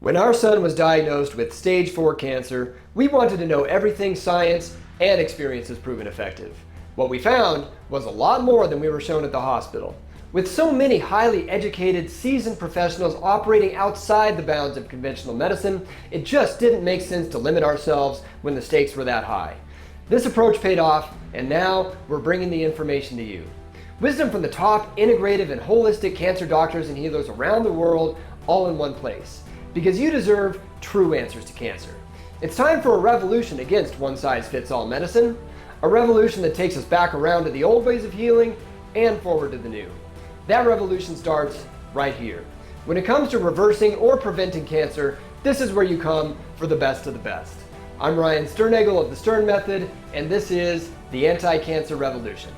When our son was diagnosed with stage 4 cancer, we wanted to know everything science and experience has proven effective. What we found was a lot more than we were shown at the hospital. With so many highly educated, seasoned professionals operating outside the bounds of conventional medicine, it just didn't make sense to limit ourselves when the stakes were that high. This approach paid off, and now we're bringing the information to you. Wisdom from the top integrative and holistic cancer doctors and healers around the world, all in one place. Because you deserve true answers to cancer. It's time for a revolution against one-size-fits-all medicine, a revolution that takes us back around to the old ways of healing and forward to the new. That revolution starts right here. When it comes to reversing or preventing cancer, this is where you come for the best of the best. I'm Ryan Sternagel of the Stern Method, and this is the Anti-Cancer Revolution.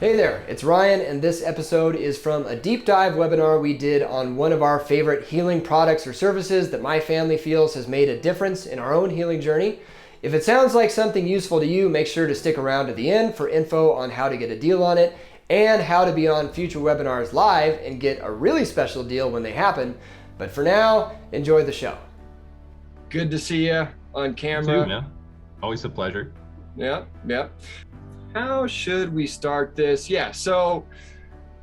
Hey there, it's Ryan, and this episode is from a deep dive webinar we did on one of our favorite healing products or services that my family feels has made a difference in our own healing journey. If it sounds like something useful to you, make sure to stick around to the end for info on how to get a deal on it and how to be on future webinars live and get a really special deal when they happen. But for now, enjoy the show. Good to see you on camera. You too, man. Always a pleasure. Yep. How should we start this? Yeah, so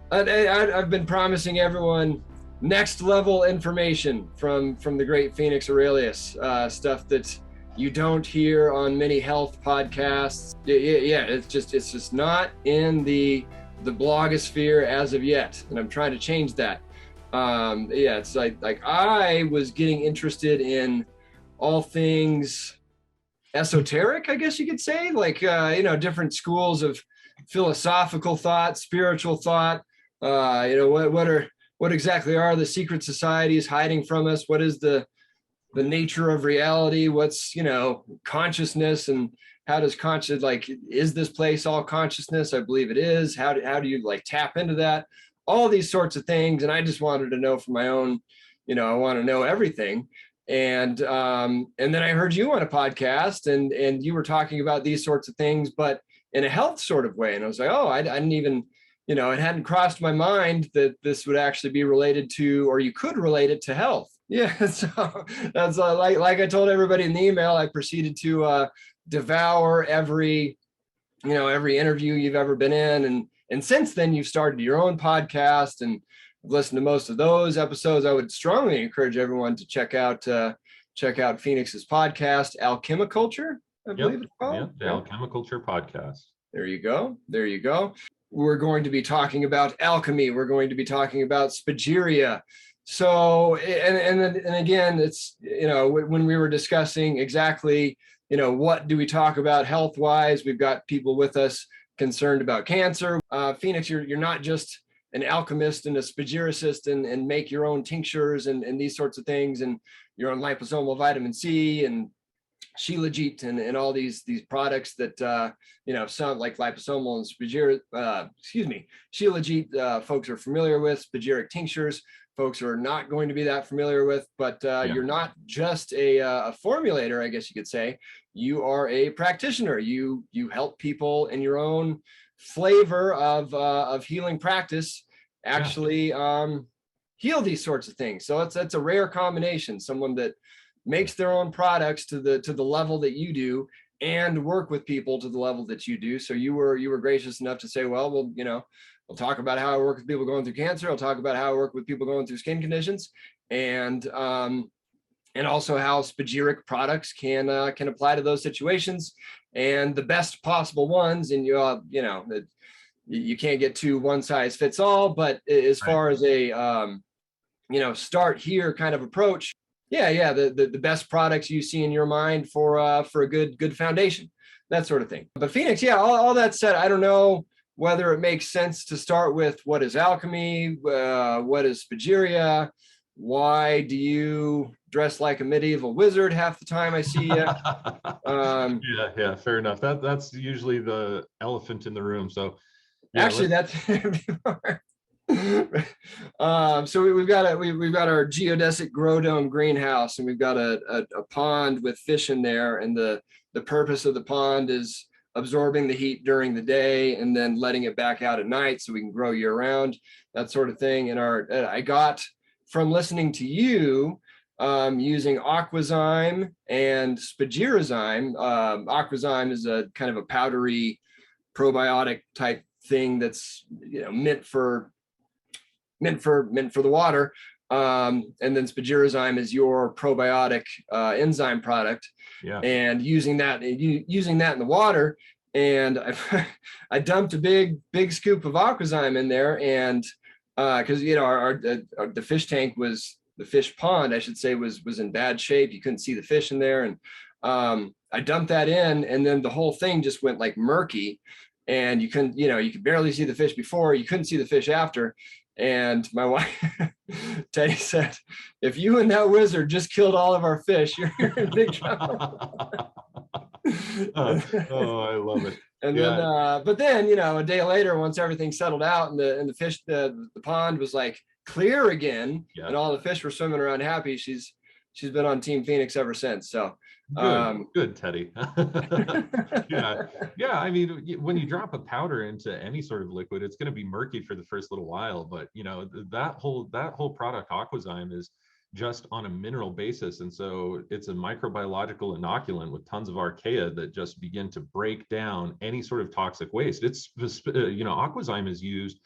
I've been promising everyone next level information from the great Phoenix Aurelius, stuff that you don't hear on many health podcasts. Yeah, it's just not in the blogosphere as of yet, and I'm trying to change that. It's like I was getting interested in all things esoteric, I guess you could say, like different schools of philosophical thought, spiritual thought. What exactly are the secret societies hiding from us? What is the nature of reality? What's consciousness, and how does is this place all consciousness? I believe it is. How do you tap into that? All these sorts of things, and I just wanted to know for my own. I want to know everything. And then I heard you on a podcast and you were talking about these sorts of things, but in a health sort of way. And I was like, oh, I didn't even, it hadn't crossed my mind that this would actually be related to, or you could relate it to health. Yeah. So that's like I told everybody in the email, I proceeded to devour every interview you've ever been in. And since then you've started your own podcast and I've listened to most of those episodes. I would strongly encourage everyone to check out Phoenix's podcast, Alchemi-Culture, I believe it's called. Yeah, the Alchemi-Culture podcast. There you go. We're going to be talking about alchemy. We're going to be talking about spagyria. So, and again, it's, when we were discussing exactly, what do we talk about health-wise, we've got people with us concerned about cancer. Phoenix, you're not just an alchemist and a spagyricist and make your own tinctures and these sorts of things, and your own liposomal vitamin C and shilajit and all these products that sound like liposomal and shilajit folks are familiar with. Spagyric tinctures folks are not going to be that familiar with, but you're not just a formulator, I guess you could say. You are a practitioner. You help people in your own flavor of healing practice actually heal these sorts of things. So that's a rare combination, someone that makes their own products to the level that you do and work with people to the level that you do. So you were gracious enough to say, well, we'll talk about how I work with people going through cancer. I'll talk about how I work with people going through skin conditions, and also how spagyric products can apply to those situations, and the best possible ones. And you can't get too one size fits all, but as far as a start here kind of approach, the best products you see in your mind for a good foundation, that sort of thing. But Phoenix, all that said, I don't know whether it makes sense to start with what is alchemy, what is spagyria. Why do you dress like a medieval wizard half the time I see you? Yeah, fair enough. That's usually the elephant in the room. So actually, that's so we've got our geodesic grow dome greenhouse, and we've got a pond with fish in there, and the purpose of the pond is absorbing the heat during the day and then letting it back out at night so we can grow year round, that sort of thing. And I got from listening to you, using aquazyme and spagyrizyme. Aquazyme is a kind of a powdery probiotic type thing that's, you know, meant for the water. And then spagyrizyme is your probiotic enzyme product. Yeah. And using that in the water. And I dumped a big scoop of aquazyme in there, and because you know the fish tank was, the fish pond I should say, was in bad shape. You couldn't see the fish in there, and I dumped that in, and then the whole thing just went like murky, and you could barely see the fish before, you couldn't see the fish after. And my wife, Teddy, said, if you and that wizard just killed all of our fish, you're in big trouble. Oh, I love it. And then, but then, you know, a day later, once everything settled out and the fish, the pond was like clear again, and all the fish were swimming around happy, she's been on Team Phoenix ever since. So good, Teddy. Yeah. I mean, when you drop a powder into any sort of liquid, it's going to be murky for the first little while, but you know, that whole product, aquazyme, is just on a mineral basis, and so it's a microbiological inoculant with tons of archaea that just begin to break down any sort of toxic waste. It's, you know, aquazyme is used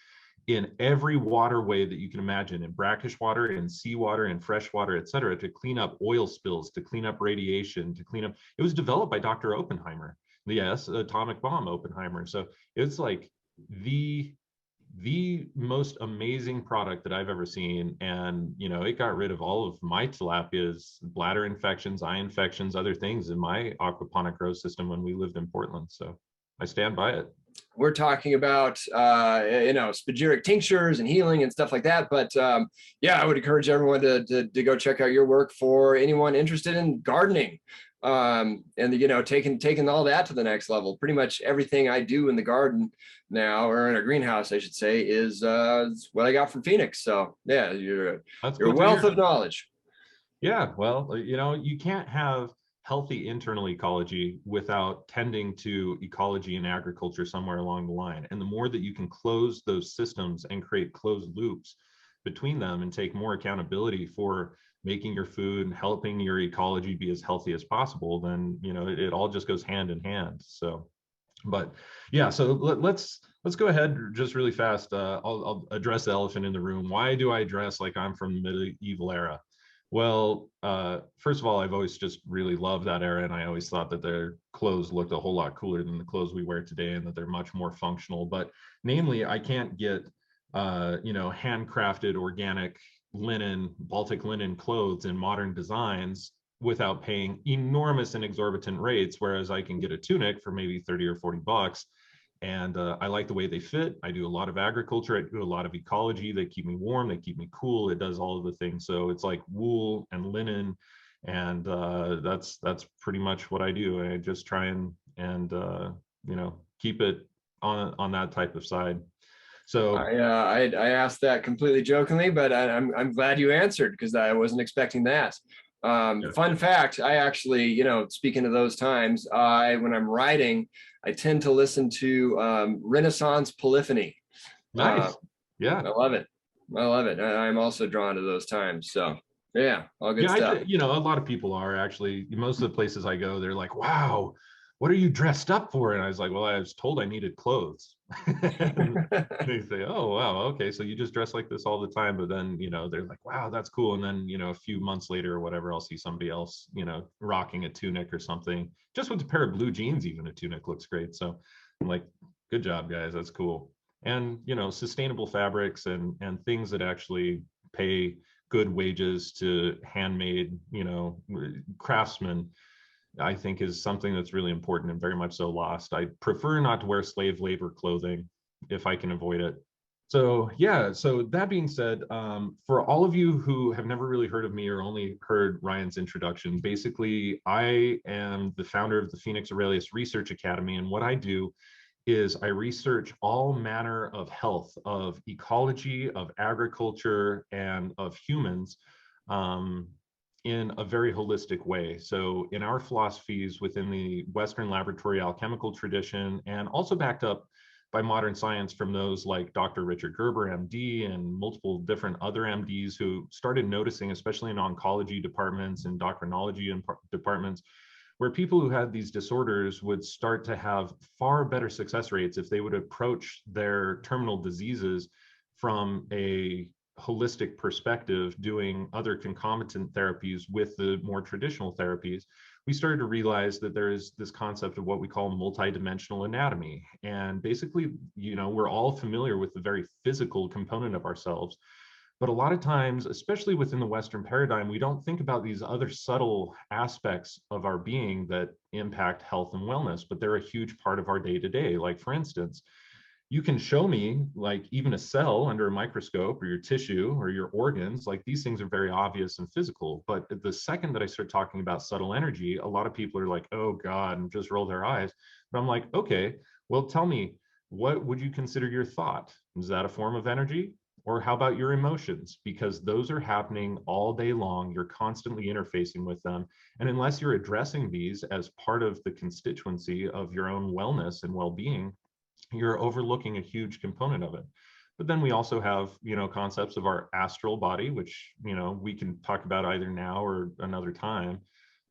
in every waterway that you can imagine, in brackish water, in seawater, in fresh water, et cetera, to clean up oil spills, to clean up radiation, to clean up. It was developed by Dr. Oppenheimer, yes, atomic bomb Oppenheimer. So it's like the most amazing product that I've ever seen. And, you know, it got rid of all of my tilapia's bladder infections, eye infections, other things in my aquaponic grow system when we lived in Portland. So I stand by it. We're talking about, you know, spagyric tinctures and healing and stuff like that. But yeah, I would encourage everyone to go check out your work for anyone interested in gardening. And, you know, taking all that to the next level. Pretty much everything I do in the garden now, or in a greenhouse, I should say, is what I got from Phoenix. So yeah, you're a wealth of knowledge. Yeah, well, you know, you can't have healthy internal ecology without tending to ecology and agriculture somewhere along the line. And the more that you can close those systems and create closed loops between them and take more accountability for making your food and helping your ecology be as healthy as possible, then, you know, it all just goes hand in hand. So, but yeah, so let's go ahead just really fast. I'll address the elephant in the room. Why do I dress like I'm from the medieval era? Well, first of all, I've always just really loved that era, and I always thought that their clothes looked a whole lot cooler than the clothes we wear today, and that they're much more functional. But namely, I can't get, you know, handcrafted organic linen, Baltic linen clothes in modern designs without paying enormous and exorbitant rates, whereas I can get a tunic for maybe 30 or 40 bucks. And I like the way they fit. I do a lot of agriculture. I do a lot of ecology. They keep me warm. They keep me cool. It does all of the things. So it's like wool and linen, and that's pretty much what I do. I just try and you know, keep it on that type of side. So I asked that completely jokingly, but I'm glad you answered, because I wasn't expecting that. Fun fact, I actually, you know, speaking of those times, when I'm writing, I tend to listen to Renaissance polyphony. Nice. Yeah. I love it. I'm also drawn to those times. So yeah, all good stuff. You know, a lot of people are actually. Most of the places I go, they're like, wow, what are you dressed up for? And I was like, well, I was told I needed clothes. They say, oh, wow, okay, so you just dress like this all the time. But then, you know, they're like, wow, that's cool. And then, you know, a few months later or whatever, I'll see somebody else, you know, rocking a tunic or something. Just with a pair of blue jeans, even a tunic looks great. So I'm like, good job, guys, that's cool. And, you know, sustainable fabrics and things that actually pay good wages to handmade, you know, craftsmen, I think is something that's really important and very much so lost. I prefer not to wear slave labor clothing if I can avoid it. So yeah, so that being said, for all of you who have never really heard of me or only heard Ryan's introduction, basically I am the founder of the Phoenix Aurelius Research Academy, and what I do is I research all manner of health, of ecology, of agriculture, and of humans, in a very holistic way. So in our philosophies within the Western laboratory alchemical tradition, and also backed up by modern science from those like Dr. Richard Gerber, MD, and multiple different other MDs who started noticing, especially in oncology departments and endocrinology and departments, where people who had these disorders would start to have far better success rates if they would approach their terminal diseases from a holistic perspective, doing other concomitant therapies with the more traditional therapies. We started to realize that there is this concept of what we call multidimensional anatomy. And basically, we're all familiar with the very physical component of ourselves. But a lot of times, especially within the Western paradigm, we don't think about these other subtle aspects of our being that impact health and wellness, but they're a huge part of our day-to-day. Like, for instance, you can show me like even a cell under a microscope, or your tissue or your organs. Like, these things are very obvious and physical. But the second that I start talking about subtle energy, a lot of people are like, oh God, and just roll their eyes. But I'm like, okay, well, tell me, what would you consider your thought? Is that a form of energy? Or how about your emotions? Because those are happening all day long. You're constantly interfacing with them. And unless you're addressing these as part of the constituency of your own wellness and well-being, you're overlooking a huge component of it. But then we also have, concepts of our astral body, which, we can talk about either now or another time,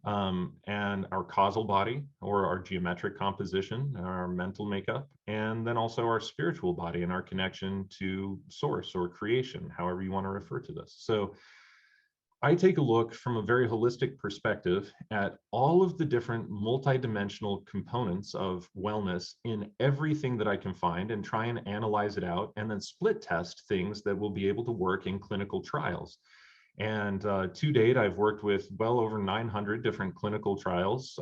and our causal body, or our geometric composition, our mental makeup, and then also our spiritual body and our connection to source or creation, however you want to refer to this. So I take a look from a very holistic perspective at all of the different multidimensional components of wellness in everything that I can find, and try and analyze it out, and then split test things that will be able to work in clinical trials. And to date, I've worked with well over 900 different clinical trials,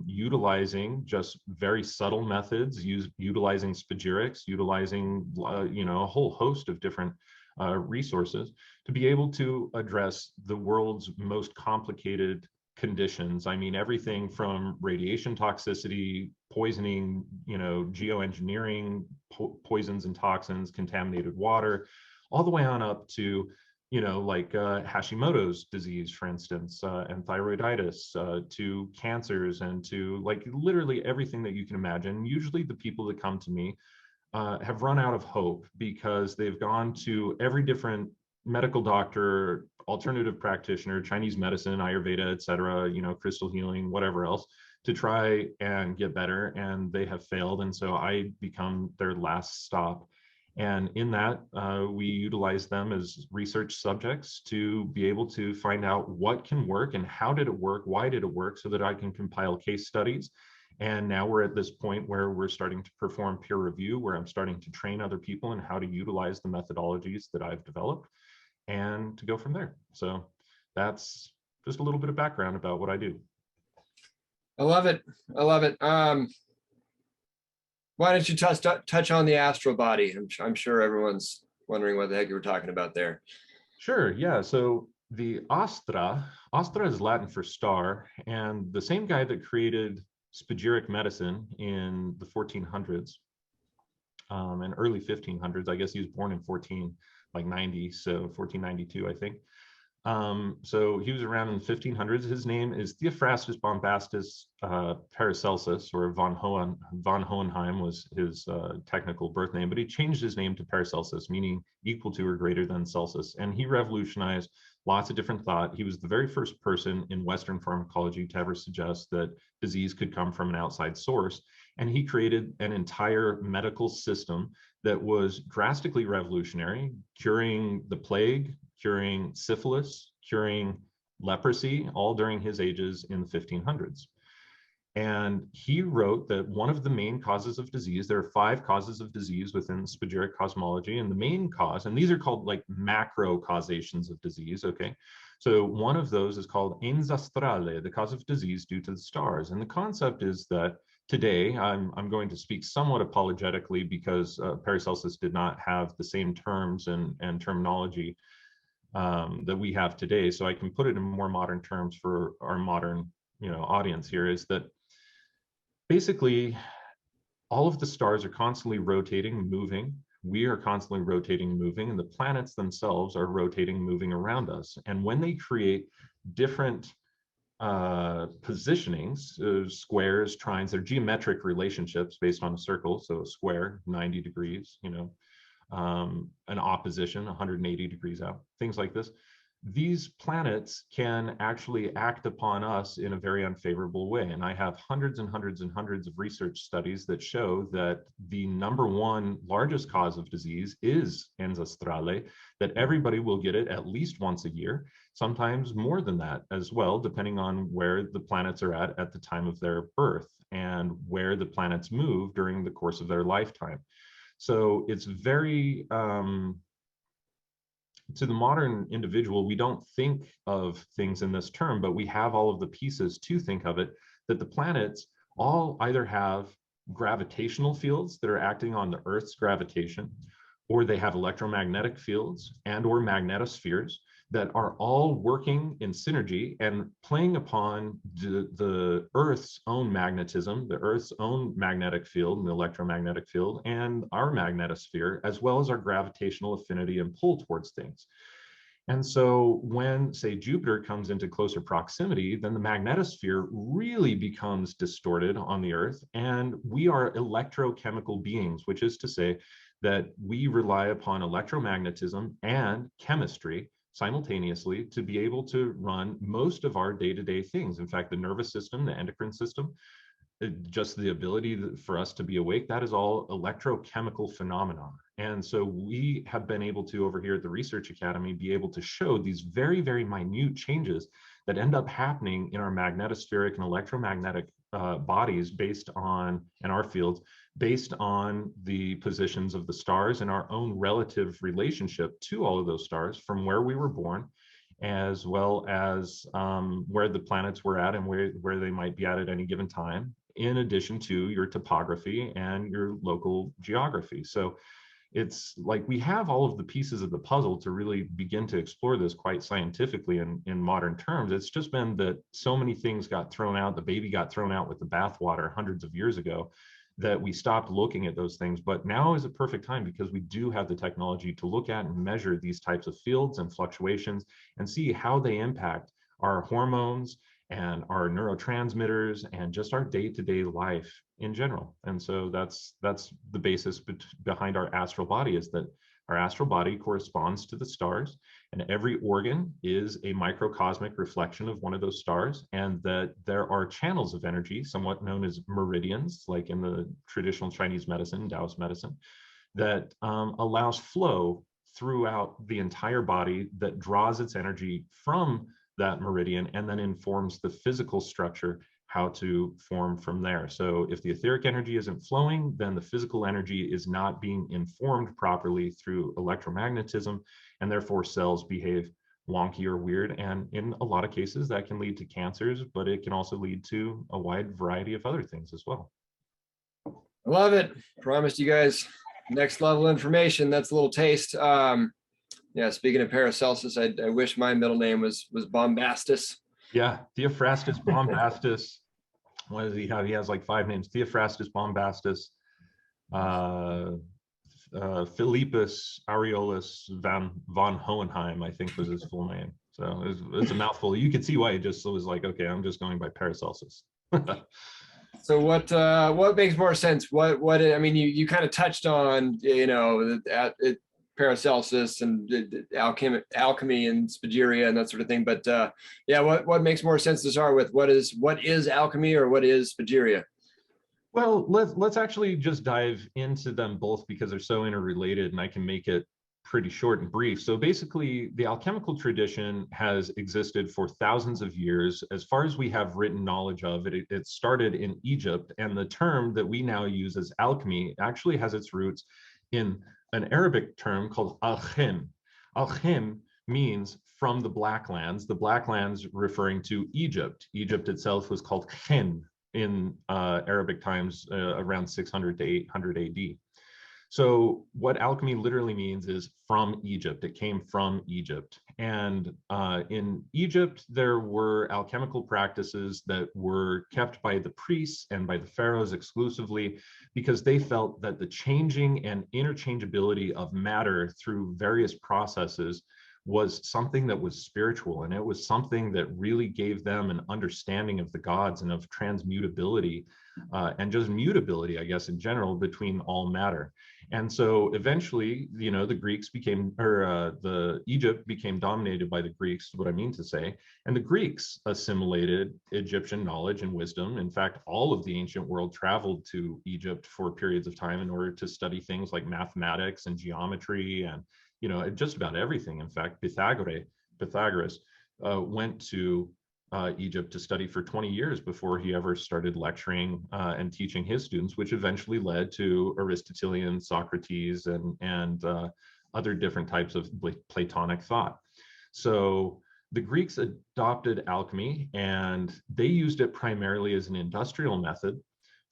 utilizing just very subtle methods, utilizing spagyrics, utilizing a whole host of different resources to be able to address the world's most complicated conditions. I mean, everything from radiation toxicity, poisoning, geoengineering, poisons and toxins, contaminated water, all the way on up to Hashimoto's disease, for instance, and thyroiditis, to cancers, and to like literally everything that you can imagine. Usually the people that come to me have run out of hope because they've gone to every different medical doctor, alternative practitioner, Chinese medicine, Ayurveda, et cetera, crystal healing, whatever else, to try and get better, and they have failed. And so I become their last stop. And in that, we utilize them as research subjects to be able to find out what can work and how did it work, why did it work, so that I can compile case studies. And now we're at this point where we're starting to perform peer review, where I'm starting to train other people in how to utilize the methodologies that I've developed, and to go from there. So that's just a little bit of background about what I do. I love it. I love it. Why don't you touch on the astral body? I'm sure everyone's wondering what the heck you were talking about there. Sure, yeah. So the astra is Latin for star, and the same guy that created spagyric medicine in the 1400s and early 1500s, I guess he was born in 1490, so 1492, I think. So he was around in the 1500s. His name is Theophrastus Bombastus Paracelsus, or von Hohenheim was his technical birth name, but he changed his name to Paracelsus, meaning equal to or greater than Celsus. And he revolutionized lots of different thought. He was the very first person in Western pharmacology to ever suggest that disease could come from an outside source. And he created an entire medical system that was drastically revolutionary, curing the plague, curing syphilis, curing leprosy, all during his ages in the 1500s. And he wrote that one of the main causes of disease, there are 5 causes of disease within spagyric cosmology, and the main cause, and these are called like macro causations of disease, okay? So one of those is called ens astrale, the cause of disease due to the stars. And the concept is that today, I'm going to speak somewhat apologetically because Paracelsus did not have the same terms and terminology that we have today. So I can put it in more modern terms for our modern audience here, is that basically all of the stars are constantly rotating and moving. We are constantly rotating and moving, and the planets themselves are rotating and moving around us. And when they create different positionings, squares, trines, they're geometric relationships based on a circle. So a square, 90 degrees, you know, an opposition, 180 degrees out, things like this. These planets can actually act upon us in a very unfavorable way. And I have hundreds and hundreds and hundreds of research studies that show that the #1 largest cause of disease is ancestrale, that everybody will get it at least once a year, sometimes more than that as well, depending on where the planets are at the time of their birth and where the planets move during the course of their lifetime. So it's very, to the modern individual, we don't think of things in this term, but we have all of the pieces to think of it, that the planets all either have gravitational fields that are acting on the Earth's gravitation, or they have electromagnetic fields and or magnetospheres that are all working in synergy and playing upon the Earth's own magnetism, the Earth's own magnetic field and the electromagnetic field, and our magnetosphere, as well as our gravitational affinity and pull towards things. And so when, say, Jupiter comes into closer proximity, then the magnetosphere really becomes distorted on the Earth, and we are electrochemical beings, which is to say that we rely upon electromagnetism and chemistry simultaneously to be able to run most of our day-to-day things. In fact, the nervous system, the endocrine system, just the ability for us to be awake, that is all electrochemical phenomena. And so we have been able to, over here at the Research Academy, be able to show these very, very minute changes that end up happening in our magnetospheric and electromagnetic bodies based on, and our fields, based on the positions of the stars and our own relative relationship to all of those stars from where we were born, as well as where the planets were at and where they might be at any given time, in addition to your topography and your local geography. So it's like we have all of the pieces of the puzzle to really begin to explore this quite scientifically in modern terms. It's just been that so many things got thrown out, the baby got thrown out with the bathwater hundreds of years ago, that we stopped looking at those things. But now is a perfect time because we do have the technology to look at and measure these types of fields and fluctuations and see how they impact our hormones and our neurotransmitters and just our day-to-day life in general. And so that's the basis behind our astral body, is that our astral body corresponds to the stars, and every organ is a microcosmic reflection of one of those stars, and that there are channels of energy, somewhat known as meridians, like in the traditional Chinese medicine, Taoist medicine, that allows flow throughout the entire body, that draws its energy from that meridian and then informs the physical structure how to form from there. So if the etheric energy isn't flowing, then the physical energy is not being informed properly through electromagnetism, and therefore cells behave wonky or weird. And in a lot of cases that can lead to cancers, but it can also lead to a wide variety of other things as well. I love it. Promised you guys next level information. That's a little taste. Yeah, speaking of Paracelsus, I wish my middle name was Bombastus. Yeah, Theophrastus Bombastus. What does he have? He has like 5 names. Theophrastus Bombastus, Philippus Aureolus von Hohenheim, I think was his full name. So it's a mouthful. You could see why he just was like, okay, I'm just going by Paracelsus. So what makes more sense? What I mean, you kind of touched on, you know, Paracelsus and alchemy and spagyria and that sort of thing. But yeah, what makes more sense to start with? What is alchemy, or what is spagyria? Well, let's actually just dive into them both because they're so interrelated, and I can make it pretty short and brief. So basically, the alchemical tradition has existed for thousands of years. As far as we have written knowledge of it, it started in Egypt, and the term that we now use as alchemy actually has its roots in an Arabic term called alchem. Alchem means from the Black Lands, the Black Lands referring to Egypt. Egypt itself was called Khen in Arabic times around 600 to 800 AD. So what alchemy literally means is from Egypt. It came from Egypt. And in Egypt, there were alchemical practices that were kept by the priests and by the pharaohs exclusively, because they felt that the changing and interchangeability of matter through various processes was something that was spiritual, and it was something that really gave them an understanding of the gods and of transmutability, and just mutability, I guess, in general, between all matter. And so eventually, you know, the Greeks became, or the Egypt became dominated by the Greeks, is what I mean to say. And the Greeks assimilated Egyptian knowledge and wisdom. In fact, all of the ancient world traveled to Egypt for periods of time in order to study things like mathematics and geometry and, you know, just about everything. In fact, Pythagoras went to Egypt to study for 20 years before he ever started lecturing and teaching his students, which eventually led to Aristotelian, Socrates, and other different types of Platonic thought. So the Greeks adopted alchemy, and they used it primarily as an industrial method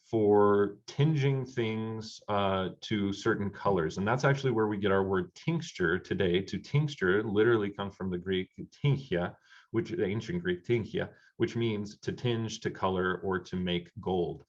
for tinging things to certain colors. And that's actually where we get our word tincture today. To tincture literally comes from the Greek tinchia, which the ancient Greek tinchia, which means to tinge, to color, or to make gold.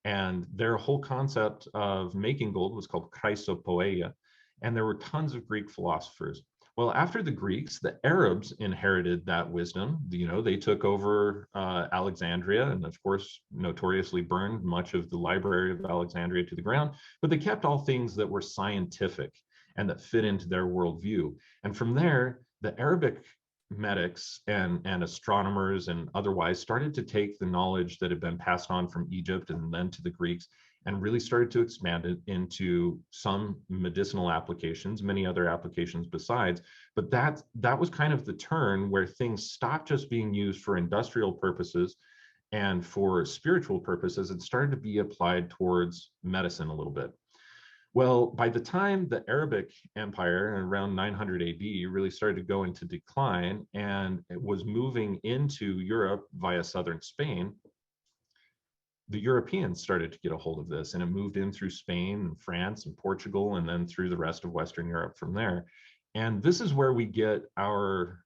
And their whole concept of making gold was called chrysopoeia. And there were tons of Greek philosophers. Well, after the Greeks, the Arabs inherited that wisdom. You know, they took over Alexandria, and of course, notoriously burned much of the library of Alexandria to the ground, but they kept all things that were scientific and that fit into their worldview. And from there, the Arabic medics and astronomers and otherwise started to take the knowledge that had been passed on from Egypt and then to the Greeks and really started to expand it into some medicinal applications, many other applications besides. But that was kind of the turn where things stopped just being used for industrial purposes and for spiritual purposes and started to be applied towards medicine a little bit. Well, by the time the Arabic Empire around 900 AD really started to go into decline and it was moving into Europe via southern Spain, the Europeans started to get a hold of this, and it moved in through Spain and France and Portugal and then through the rest of Western Europe from there. And this is where we get our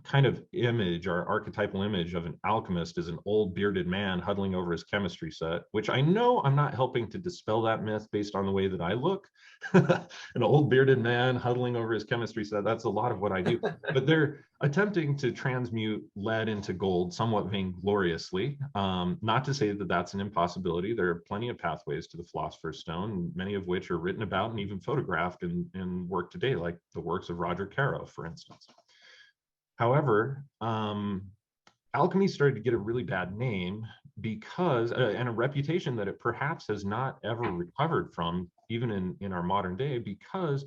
kind of image, our archetypal image of an alchemist as an old bearded man huddling over his chemistry set, which I know I'm not helping to dispel that myth based on the way that I look. An old bearded man huddling over his chemistry set, that's a lot of what I do. But they're attempting to transmute lead into gold somewhat vaingloriously. Not to say that that's an impossibility. There are plenty of pathways to the Philosopher's Stone, many of which are written about and even photographed in work today, like the works of Roger Caro, for instance. However, alchemy started to get a really bad name because, and a reputation that it perhaps has not ever recovered from, even in our modern day, because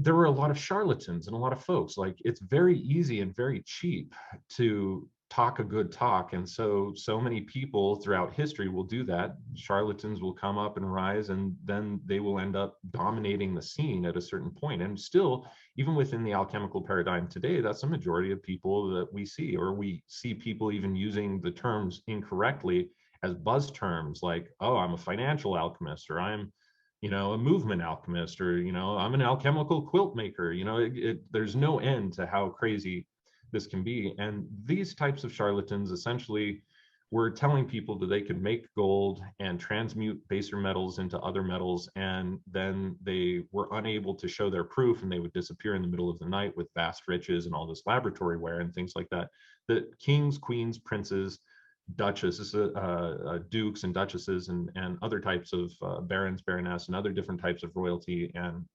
there were a lot of charlatans and a lot of folks. Like, it's very easy and very cheap to talk a good talk, and so many people throughout history will do that. Charlatans will come up and rise, and then they will end up dominating the scene at a certain point. And still, even within the alchemical paradigm today, that's a majority of people that we see, or we see people even using the terms incorrectly as buzz terms, like, oh, I'm a financial alchemist, or I'm, you know, a movement alchemist, or, you know, I'm an alchemical quilt maker. You know, there's no end to how crazy this can be. And these types of charlatans essentially were telling people that they could make gold and transmute baser metals into other metals, and then they were unable to show their proof, and they would disappear in the middle of the night with vast riches and all this laboratory ware and things like that. That kings, queens, princes, duchesses, dukes and duchesses, and other types of barons, baroness, and other different types of royalty and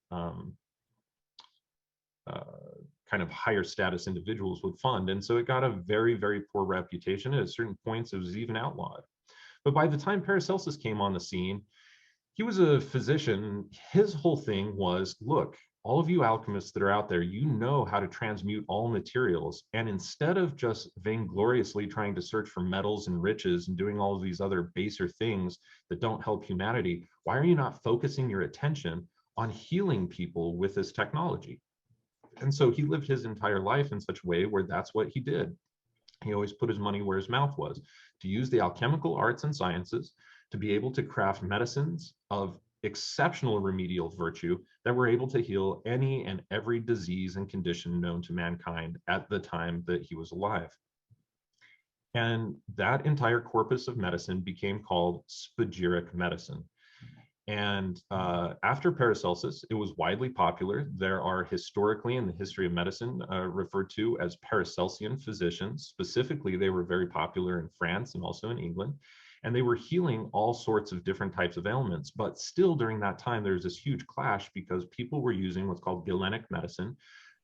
kind of higher status individuals would fund. And so it got a very, very poor reputation. At certain points, it was even outlawed. But by the time Paracelsus came on the scene, he was a physician. His whole thing was, look, all of you alchemists that are out there, you know how to transmute all materials. And instead of just vaingloriously trying to search for metals and riches and doing all of these other baser things that don't help humanity, why are you not focusing your attention on healing people with this technology? And so he lived his entire life in such a way where that's what he did. He always put his money where his mouth was, to use the alchemical arts and sciences to be able to craft medicines of exceptional remedial virtue that were able to heal any and every disease and condition known to mankind at the time that he was alive. And that entire corpus of medicine became called spagyric medicine. And after Paracelsus, it was widely popular. There are historically in the history of medicine referred to as Paracelsian physicians. Specifically, they were very popular in France and also in England. And they were healing all sorts of different types of ailments. But still during that time, there was this huge clash because people were using what's called Galenic medicine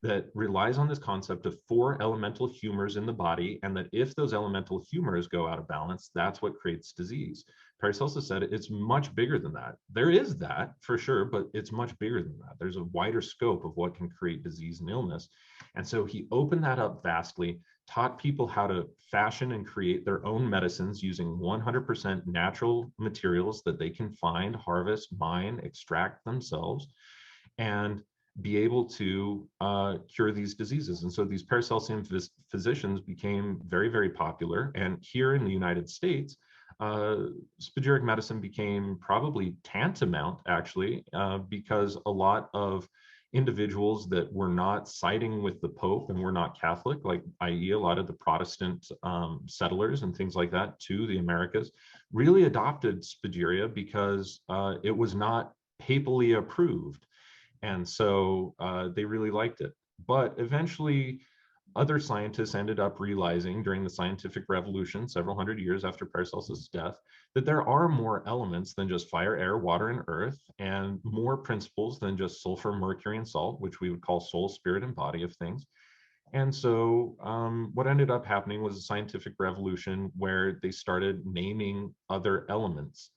that relies on this concept of 4 elemental humors in the body, and that if those elemental humors go out of balance, that's what creates disease. Paracelsus said it's much bigger than that. There is that for sure, but it's much bigger than that. There's a wider scope of what can create disease and illness. And so he opened that up vastly, taught people how to fashion and create their own medicines using 100% natural materials that they can find, harvest, mine, extract themselves, and be able to cure these diseases. And so these Paracelsian physicians became very, very popular. And here in the United States, spagyric medicine became probably tantamount, actually, because a lot of individuals that were not siding with the Pope and were not Catholic, like i.e. a lot of the Protestant settlers and things like that to the Americas, really adopted spagyria because it was not papally approved. And so they really liked it. But eventually, other scientists ended up realizing during the scientific revolution, several hundred years after Paracelsus' death, that there are more elements than just fire, air, water, and earth, and more principles than just sulfur, mercury, and salt, which we would call soul, spirit, and body of things. And so what ended up happening was a scientific revolution where they started naming other elements.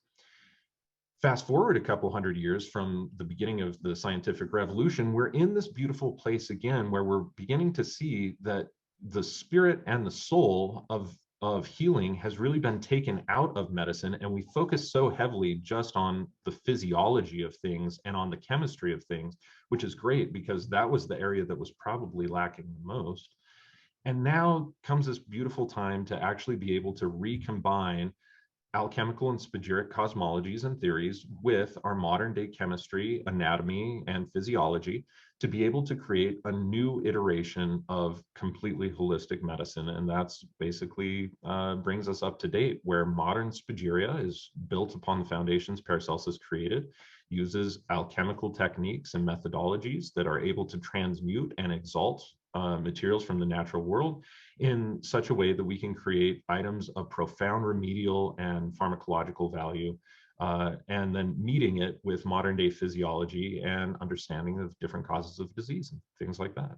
Fast forward a couple hundred years from the beginning of the scientific revolution, we're in this beautiful place again where we're beginning to see that the spirit and the soul of healing has really been taken out of medicine, and we focus so heavily just on the physiology of things and on the chemistry of things, which is great because that was the area that was probably lacking the most. And now comes this beautiful time to actually be able to recombine alchemical and spagyric cosmologies and theories with our modern day chemistry, anatomy, and physiology to be able to create a new iteration of completely holistic medicine. And that's basically brings us up to date, where modern spagyria is built upon the foundations Paracelsus created, uses alchemical techniques and methodologies that are able to transmute and exalt materials from the natural world in such a way that we can create items of profound remedial and pharmacological value, and then meeting it with modern day physiology and understanding of different causes of disease and things like that.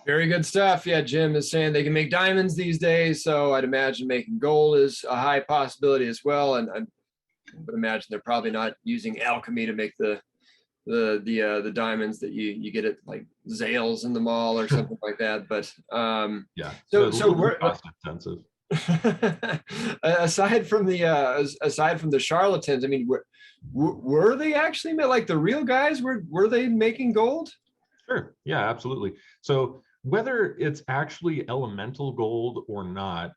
Very good stuff. Yeah, Jim is saying they can make diamonds these days, so I'd imagine making gold is a high possibility as well. And I would imagine they're probably not using alchemy to make the diamonds that you get at like Zales in the mall or something like that. But yeah, so we're cost intensive. aside from the charlatans, I mean, were they actually like the real guys? Were they making gold? Sure. Yeah, absolutely. So whether it's actually elemental gold or not,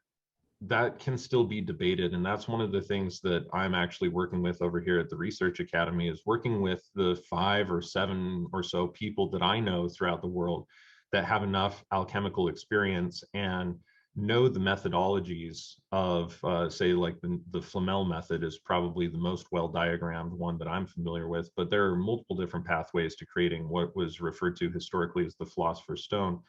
that can still be debated. And that's one of the things that I'm actually working with over here at the Research Academy, is working with the 5 or 7 or so people that I know throughout the world that have enough alchemical experience and know the methodologies of, say, like the Flamel method is probably the most well diagrammed one that I'm familiar with, but there are multiple different pathways to creating what was referred to historically as the Philosopher's Stone.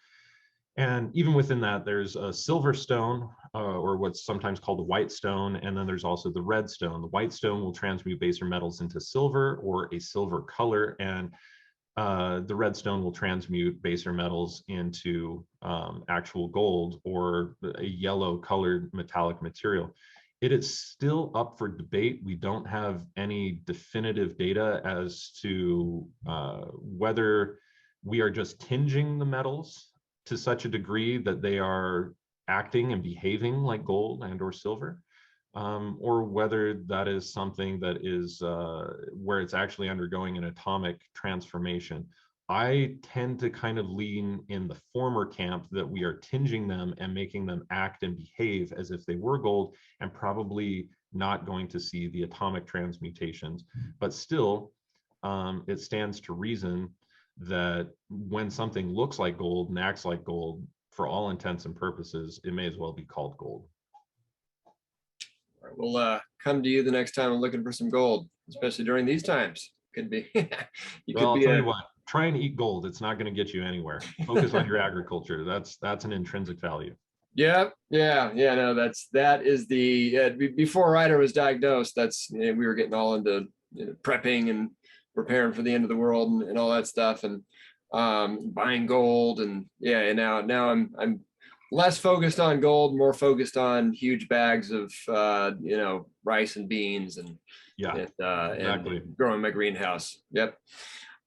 And even within that, there's a silver stone, or what's sometimes called the white stone, and then there's also the red stone. The white stone will transmute baser metals into silver or a silver color, and the red stone will transmute baser metals into actual gold or a yellow colored metallic material. It is still up for debate. We don't have any definitive data as to whether we are just tinging the metals to such a degree that they are acting and behaving like gold and or silver, or whether that is something that is where it's actually undergoing an atomic transformation. I tend to kind of lean in the former camp, that we are tinging them and making them act and behave as if they were gold, and probably not going to see the atomic transmutations. But still, it stands to reason that when something looks like gold and acts like gold, for all intents and purposes, it may as well be called gold. We'll come to you the next time I'm looking for some gold, especially during these times. Could be. You Well, could I'll be tell you what, try and eat gold. It's not going to get you anywhere. Focus on your agriculture. That's an intrinsic value. Yeah. No, that is the before Ryder was diagnosed. That's we were getting all into prepping and preparing for the end of the world and all that stuff, and buying gold, and and now I'm less focused on gold, more focused on huge bags of rice and beans and Exactly. and growing my greenhouse. Yep.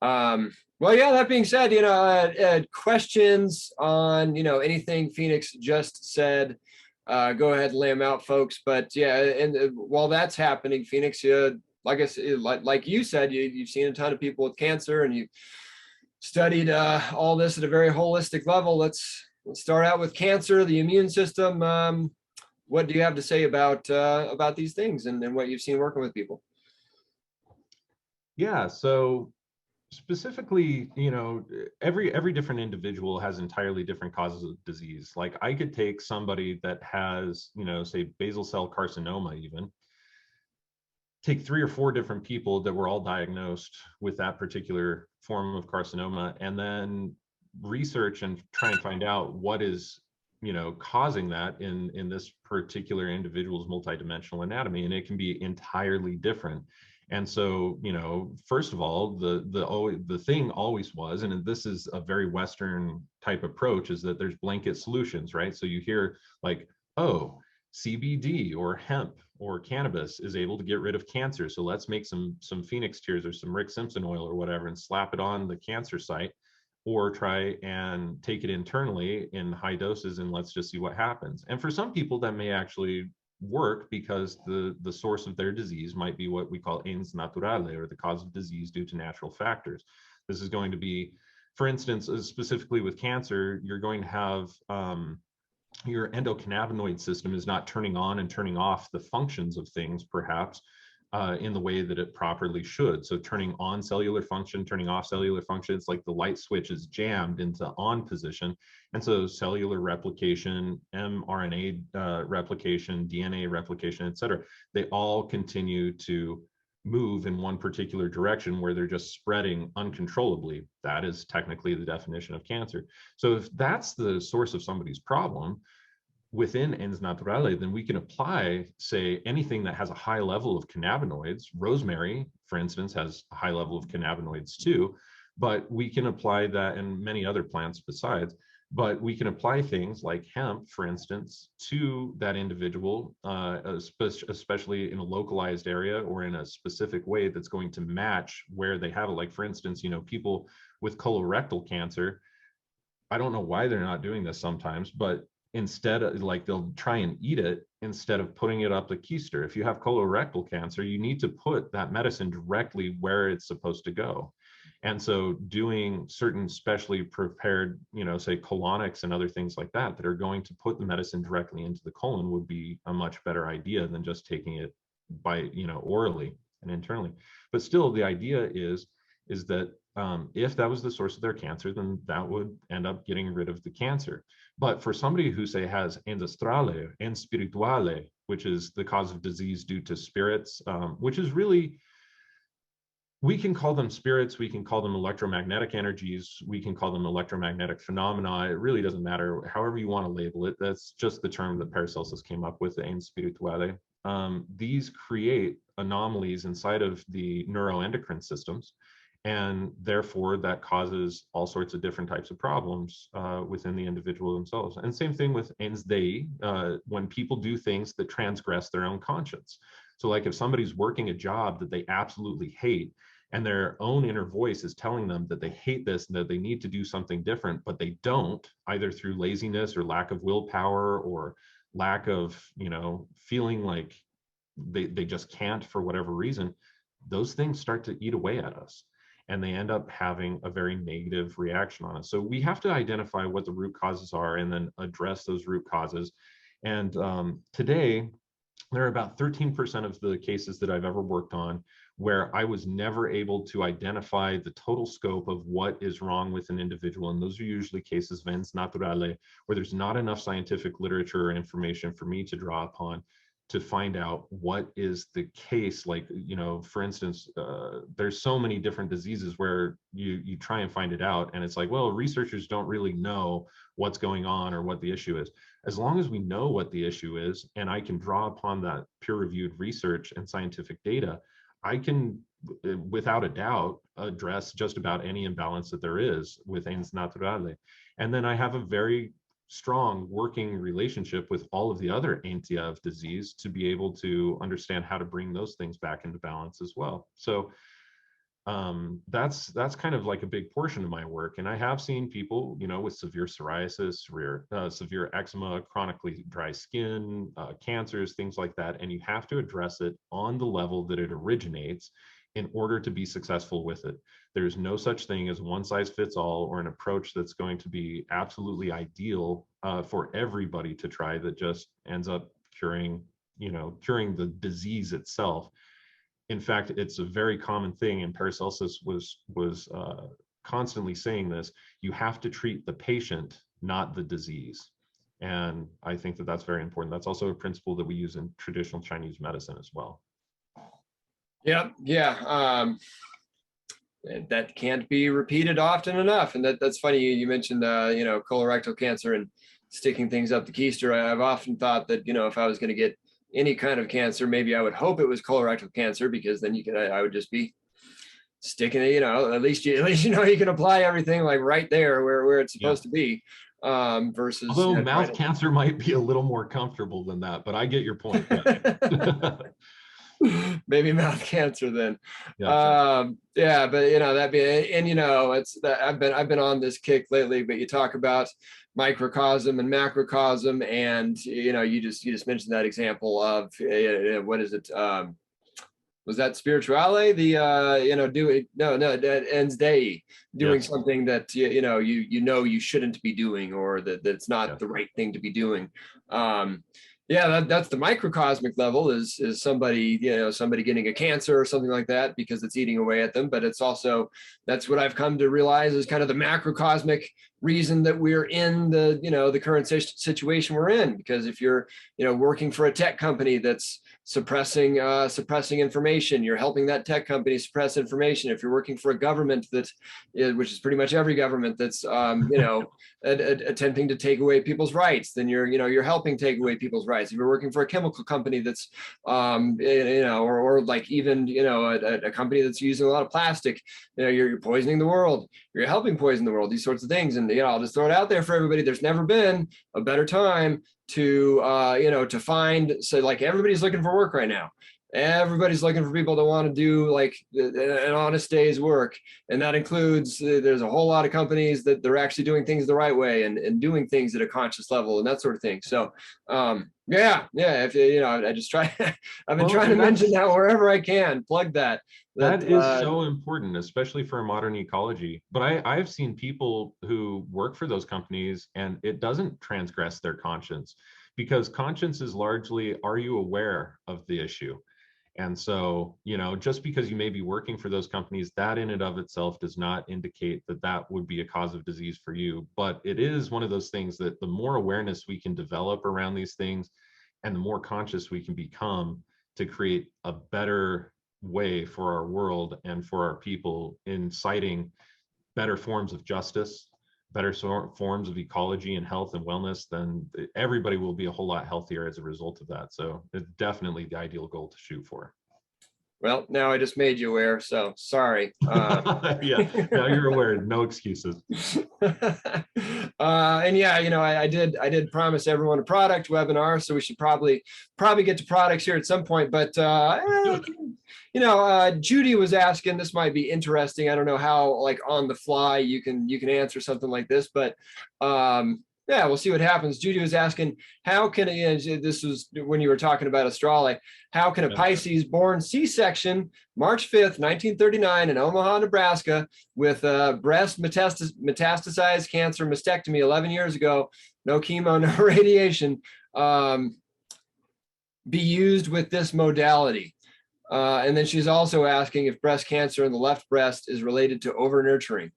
Well, yeah, that being said, questions on, anything Phoenix just said, go ahead and lay them out, folks. But yeah, and while that's happening, Phoenix, like I said, like you said, you've seen a ton of people with cancer, and you studied all this at a very holistic level. Let's start out with cancer, the immune system. What do you have to say about these things and what you've seen working with people? Yeah, so specifically, every different individual has entirely different causes of disease. Like I could take somebody that has, say basal cell carcinoma, even take 3 or 4 different people that were all diagnosed with that particular form of carcinoma, and then research and try and find out what is causing that in this particular individual's multidimensional anatomy, and it can be entirely different. And so, first of all, the thing always was, and this is a very Western type approach, is that there's blanket solutions, right? So you hear like, oh, CBD or hemp or cannabis is able to get rid of cancer, so let's make some Phoenix tears or some Rick Simpson oil or whatever and slap it on the cancer site, or try and take it internally in high doses and let's just see what happens. And for some people that may actually work, because the source of their disease might be what we call ens naturale, or the cause of disease due to natural factors. This is going to be, for instance, specifically with cancer, you're going to have your endocannabinoid system is not turning on and turning off the functions of things, perhaps, in the way that it properly should. So turning on cellular function, turning off cellular function, it's like the light switch is jammed into on position. And so cellular replication, mRNA replication, DNA replication, et cetera, they all continue to move in one particular direction where they're just spreading uncontrollably. That is technically the definition of cancer. So if that's the source of somebody's problem within ens naturale, then we can apply, say, anything that has a high level of cannabinoids. Rosemary, for instance, has a high level of cannabinoids too, but we can apply that, and many other plants besides, but we can apply things like hemp, for instance, to that individual, especially in a localized area or in a specific way that's going to match where they have it. Like, for instance, people with colorectal cancer, I don't know why they're not doing this sometimes, but instead of, like, they'll try and eat it instead of putting it up the keister. If you have colorectal cancer, you need to put that medicine directly where it's supposed to go. And so doing certain specially prepared, say colonics and other things like that are going to put the medicine directly into the colon would be a much better idea than just taking it by, orally and internally. But still, the idea is that if that was the source of their cancer, then that would end up getting rid of the cancer. But for somebody who, say, has ens astrale, ens spirituale, which is the cause of disease due to spirits, which is really, we can call them spirits, we can call them electromagnetic energies, we can call them electromagnetic phenomena. It really doesn't matter, however you want to label it. That's just the term that Paracelsus came up with, the ens spirituale. These create anomalies inside of the neuroendocrine systems, and therefore that causes all sorts of different types of problems within the individual themselves. And same thing with ens dei, when people do things that transgress their own conscience. So like if somebody's working a job that they absolutely hate, and their own inner voice is telling them that they hate this and that they need to do something different, but they don't, either through laziness or lack of willpower or lack of, feeling like they just can't for whatever reason, those things start to eat away at us, and they end up having a very negative reaction on us. So we have to identify what the root causes are and then address those root causes. And today, there are about 13% of the cases that I've ever worked on where I was never able to identify the total scope of what is wrong with an individual. And those are usually cases of ens naturale, where there's not enough scientific literature or information for me to draw upon to find out what is the case. Like, you know, for instance, there's so many different diseases where you try and find it out, and it's like, well, researchers don't really know what's going on or what the issue is. As long as we know what the issue is, and I can draw upon that peer-reviewed research and scientific data, I can, without a doubt, address just about any imbalance that there is with ens naturale. And then I have a very strong working relationship with all of the other entia of disease to be able to understand how to bring those things back into balance as well. So that's kind of like a big portion of my work. And I have seen people, you know, with severe psoriasis, severe eczema, chronically dry skin, cancers, things like that. And you have to address it on the level that it originates in order to be successful with it. There's no such thing as one size fits all, or an approach that's going to be absolutely ideal for everybody to try, that just ends up curing the disease itself. In fact, it's a very common thing, and Paracelsus was constantly saying this: you have to treat the patient, not the disease. And I think that that's very important. That's also a principle that we use in traditional Chinese medicine as well. Yeah. That can't be repeated often enough. And that's funny. You mentioned, colorectal cancer and sticking things up the keister. I've often thought that, if I was going to get any kind of cancer, maybe I would hope it was colorectal cancer, because then I would just be sticking it, at least you can apply everything like right there where it's supposed to be. Versus, although mouth cancer might be a little more comfortable than that, but I get your point. Maybe mouth cancer then. Yeah, but that be, and it's that I've been on this kick lately, but you talk about microcosm and macrocosm, and you just mentioned that example of what is it, was that spirituale, the ens dei, doing something that you shouldn't be doing, or that's not the right thing to be doing. That's the microcosmic level, is somebody getting a cancer or something like that because it's eating away at them. But it's also, that's what I've come to realize is kind of the macrocosmic reason that we're in the current situation we're in. Because if you're working for a tech company that's suppressing information, you're helping that tech company suppress information. If you're working for a government which is pretty much every government, that's attempting to take away people's rights, then you're helping take away people's rights. If you're working for a chemical company that's or like even a company that's using a lot of plastic, you're poisoning the world, you're helping poison the world, these sorts of things. And I'll just throw it out there for everybody: there's never been a better time to to find, so like everybody's looking for work right now. Everybody's looking for people that want to do like an honest day's work, and that includes there's a whole lot of companies that they're actually doing things the right way and doing things at a conscious level and that sort of thing. So if I just try I've been trying to mention that wherever I can, plug that is so important, especially for a modern ecology. But I've seen people who work for those companies and it doesn't transgress their conscience, because conscience is largely, are you aware of the issue? And so, just because you may be working for those companies, that in and of itself does not indicate that that would be a cause of disease for you. But it is one of those things that the more awareness we can develop around these things, and the more conscious we can become to create a better way for our world and for our people, inciting better forms of justice, better forms of ecology and health and wellness, then everybody will be a whole lot healthier as a result of that. So it's definitely the ideal goal to shoot for. Well, now I just made you aware, so sorry. Now you're aware, no excuses. I did promise everyone a product webinar, so we should probably get to products here at some point. But Judy was asking, this might be interesting. I don't know how, like, on the fly you can answer something like this, but we'll see what happens. Judy was asking, how can this was when you were talking about Astrale, how can a Pisces born C-section March 5th, 1939 in Omaha, Nebraska, with breast metastasized cancer mastectomy 11 years ago, no chemo, no radiation, be used with this modality? And then she's also asking if breast cancer in the left breast is related to over nurturing.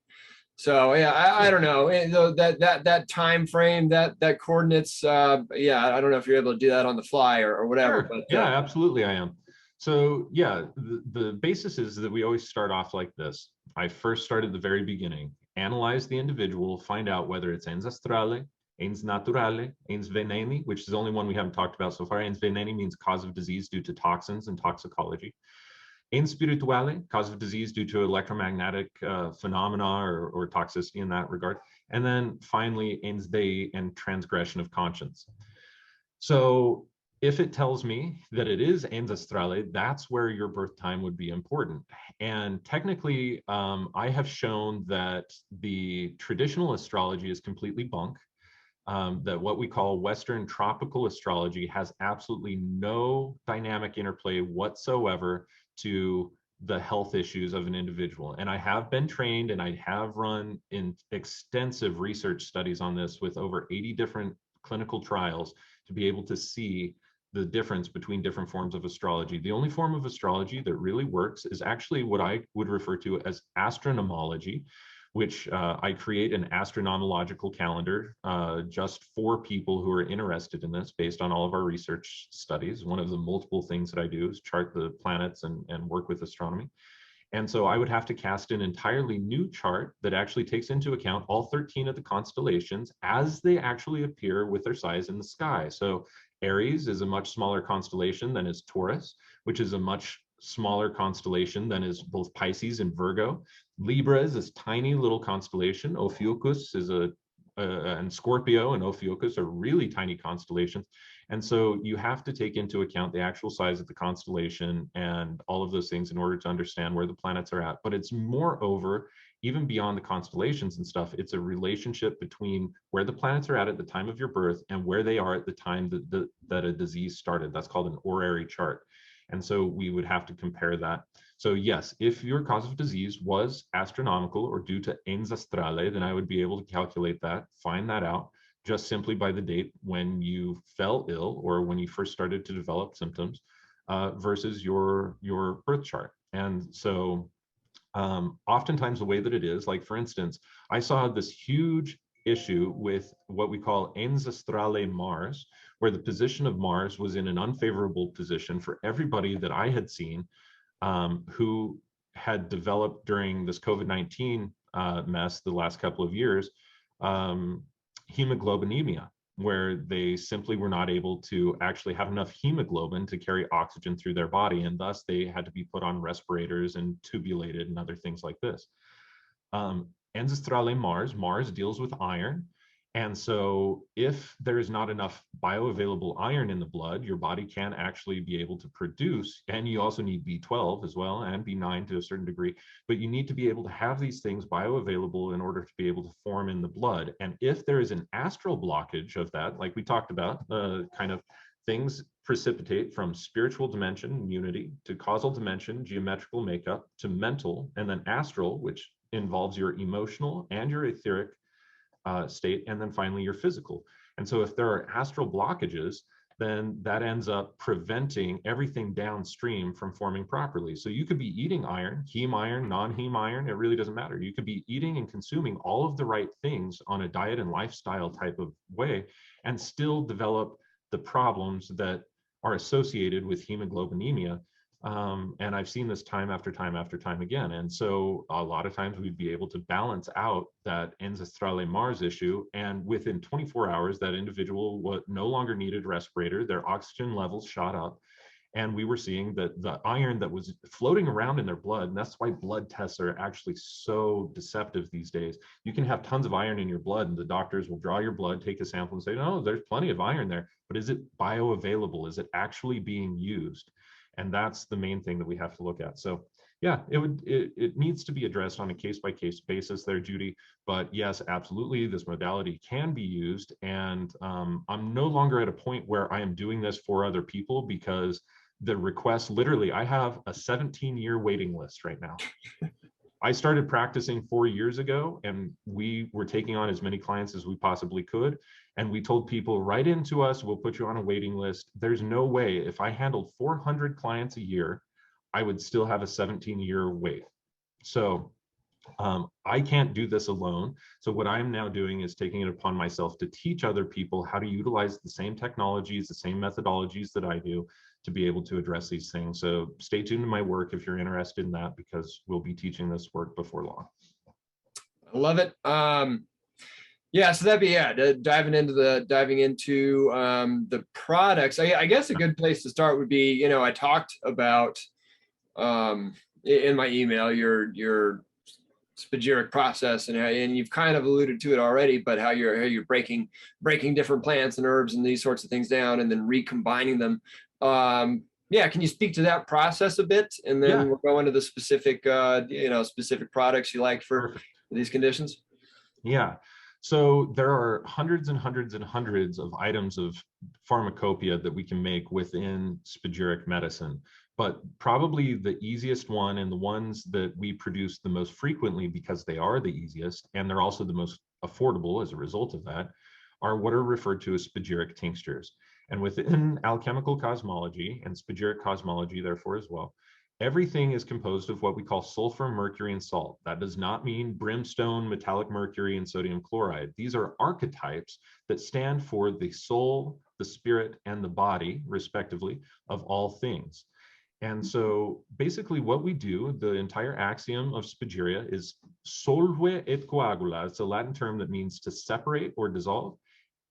So yeah, I don't know. That time frame, that coordinates, yeah, I don't know if you're able to do that on the fly or whatever. Sure. But Yeah, absolutely I am. So yeah, the basis is that we always start off like this. I first start at the very beginning, analyze the individual, find out whether it's ens astrale, ens naturale, ens veneni, which is the only one we haven't talked about so far. Ens veneni means cause of disease due to toxins and toxicology. Ens spirituale, cause of disease due to electromagnetic phenomena or toxicity in that regard. And then finally, ens dei and transgression of conscience. So if it tells me that it is ens astrale, that's where your birth time would be important. And technically, I have shown that the traditional astrology is completely bunk. That what we call Western tropical astrology has absolutely no dynamic interplay whatsoever to the health issues of an individual. And I have been trained and I have run in extensive research studies on this with over 80 different clinical trials to be able to see the difference between different forms of astrology. The only form of astrology that really works is actually what I would refer to as astronomology, which I create an astronomological calendar just for people who are interested in this based on all of our research studies. One of the multiple things that I do is chart the planets and work with astronomy. And so I would have to cast an entirely new chart that actually takes into account all 13 of the constellations as they actually appear with their size in the sky. So Aries is a much smaller constellation than is Taurus, which is a much smaller constellation than is both Pisces and Virgo. Libra is this tiny little constellation. Ophiuchus is and Scorpio and Ophiuchus are really tiny constellations. And so you have to take into account the actual size of the constellation and all of those things in order to understand where the planets are at. But it's moreover, even beyond the constellations and stuff, it's a relationship between where the planets are at the time of your birth and where they are at the time that a disease started. That's called an horary chart. And so we would have to compare that. So yes, if your cause of disease was astronomical or due to ens astrale, then I would be able to calculate that, find that out just simply by the date when you fell ill or when you first started to develop symptoms versus your birth chart. And so oftentimes the way that it is, like for instance, I saw this huge issue with what we call ens astrale Mars, where the position of Mars was in an unfavorable position for everybody that I had seen who had developed during this COVID-19 mess the last couple of years, hemoglobinemia, where they simply were not able to actually have enough hemoglobin to carry oxygen through their body, and thus they had to be put on respirators and tubulated and other things like this. Ens astrale Mars deals with iron. And so if there is not enough bioavailable iron in the blood, your body can actually be able to produce, and you also need B12 as well, and B9 to a certain degree, but you need to be able to have these things bioavailable in order to be able to form in the blood. And if there is an astral blockage of that, like we talked about, kind of things precipitate from spiritual dimension, unity, to causal dimension, geometrical makeup, to mental, and then astral, which involves your emotional and your etheric state, and then finally your physical. And so if there are astral blockages, then that ends up preventing everything downstream from forming properly. So you could be eating iron, heme iron, non-heme iron, it really doesn't matter. You could be eating and consuming all of the right things on a diet and lifestyle type of way and still develop the problems that are associated with hemoglobinemia. And I've seen this time after time after time again. And so a lot of times we'd be able to balance out that ens astrale Mars issue. And within 24 hours, that individual no longer needed respirator. Their oxygen levels shot up. And we were seeing that the iron that was floating around in their blood, and that's why blood tests are actually so deceptive these days. You can have tons of iron in your blood and the doctors will draw your blood, take a sample and say, no, there's plenty of iron there, but is it bioavailable? Is it actually being used? And that's the main thing that we have to look at. So yeah, it needs to be addressed on a case-by-case basis there, Judy. But yes, absolutely, this modality can be used. And I'm no longer at a point where I am doing this for other people because the request, literally, I have a 17-year waiting list right now. I started practicing 4 years ago, and we were taking on as many clients as we possibly could. And we told people, write into us, we'll put you on a waiting list. There's no way, if I handled 400 clients a year, I would still have a 17-year wait. So I can't do this alone. So what I'm now doing is taking it upon myself to teach other people how to utilize the same technologies, the same methodologies that I do to be able to address these things. So stay tuned to my work if you're interested in that, because we'll be teaching this work before long. I love it. Yeah, so that'd be diving into the products. I guess a good place to start would be, you know, I talked about in my email your spagyric process, and you've kind of alluded to it already, but how you're breaking different plants and herbs and these sorts of things down and then recombining them. Yeah, can you speak to that process a bit, and then we'll go into the specific specific products you like for these conditions? Yeah. So there are hundreds and hundreds and hundreds of items of pharmacopoeia that we can make within spagyric medicine. But probably the easiest one, and the ones that we produce the most frequently because they are the easiest and they're also the most affordable as a result of that, are what are referred to as spagyric tinctures. And within alchemical cosmology, and spagyric cosmology therefore as well, everything is composed of what we call sulfur, mercury, and salt. That does not mean brimstone, metallic mercury, and sodium chloride. These are archetypes that stand for the soul, the spirit, and the body, respectively, of all things. And so basically what we do, the entire axiom of spagyria is solve et coagula. It's a Latin term that means to separate or dissolve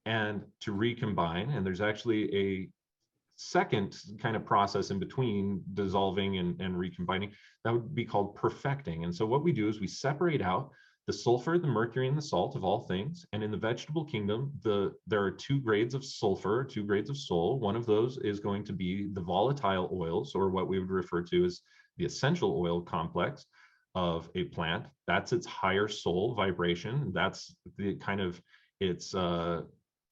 and to recombine. And there's actually a second kind of process in between dissolving and recombining that would be called perfecting. And so what we do is we separate out the sulfur, the mercury, and the salt of all things. And in the vegetable kingdom, there are 2 grades of sulfur, 2 grades of sol. One of those is going to be the volatile oils, or what we would refer to as the essential oil complex of a plant. That's its higher sol vibration. That's the kind of its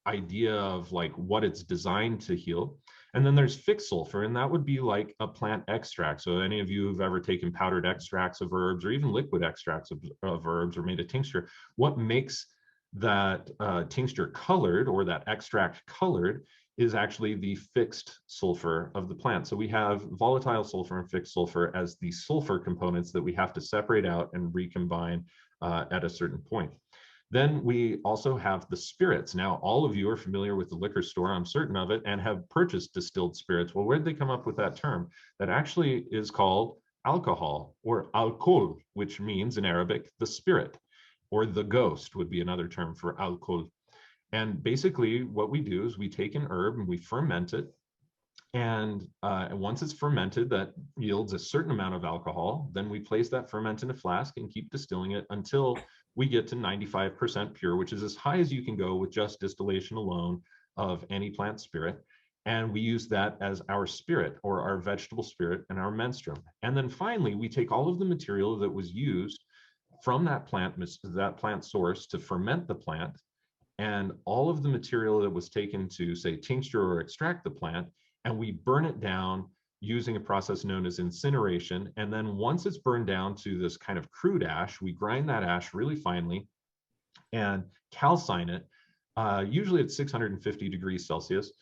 idea of like what it's designed to heal. And then there's fixed sulfur, and that would be like a plant extract. So any of you who've ever taken powdered extracts of herbs or even liquid extracts of herbs or made a tincture, what makes that tincture colored or that extract colored is actually the fixed sulfur of the plant. So we have volatile sulfur and fixed sulfur as the sulfur components that we have to separate out and recombine at a certain point. Then we also have the spirits. Now, all of you are familiar with the liquor store, I'm certain of it, and have purchased distilled spirits. Well, where did they come up with that term? That actually is called alcohol, or alcohol, which means in Arabic, the spirit, or the ghost would be another term for alcohol. And basically what we do is we take an herb and we ferment it. And once it's fermented, that yields a certain amount of alcohol. Then we place that ferment in a flask and keep distilling it until we get to 95% pure, which is as high as you can go with just distillation alone of any plant spirit. And we use that as our spirit, or our vegetable spirit, and our menstruum. And then finally, we take all of the material that was used from that plant source to ferment the plant, and all of the material that was taken to, say, tincture or extract the plant, and we burn it down using a process known as incineration. And then once it's burned down to this kind of crude ash, we grind that ash really finely and calcine it, usually at 650 degrees Celsius,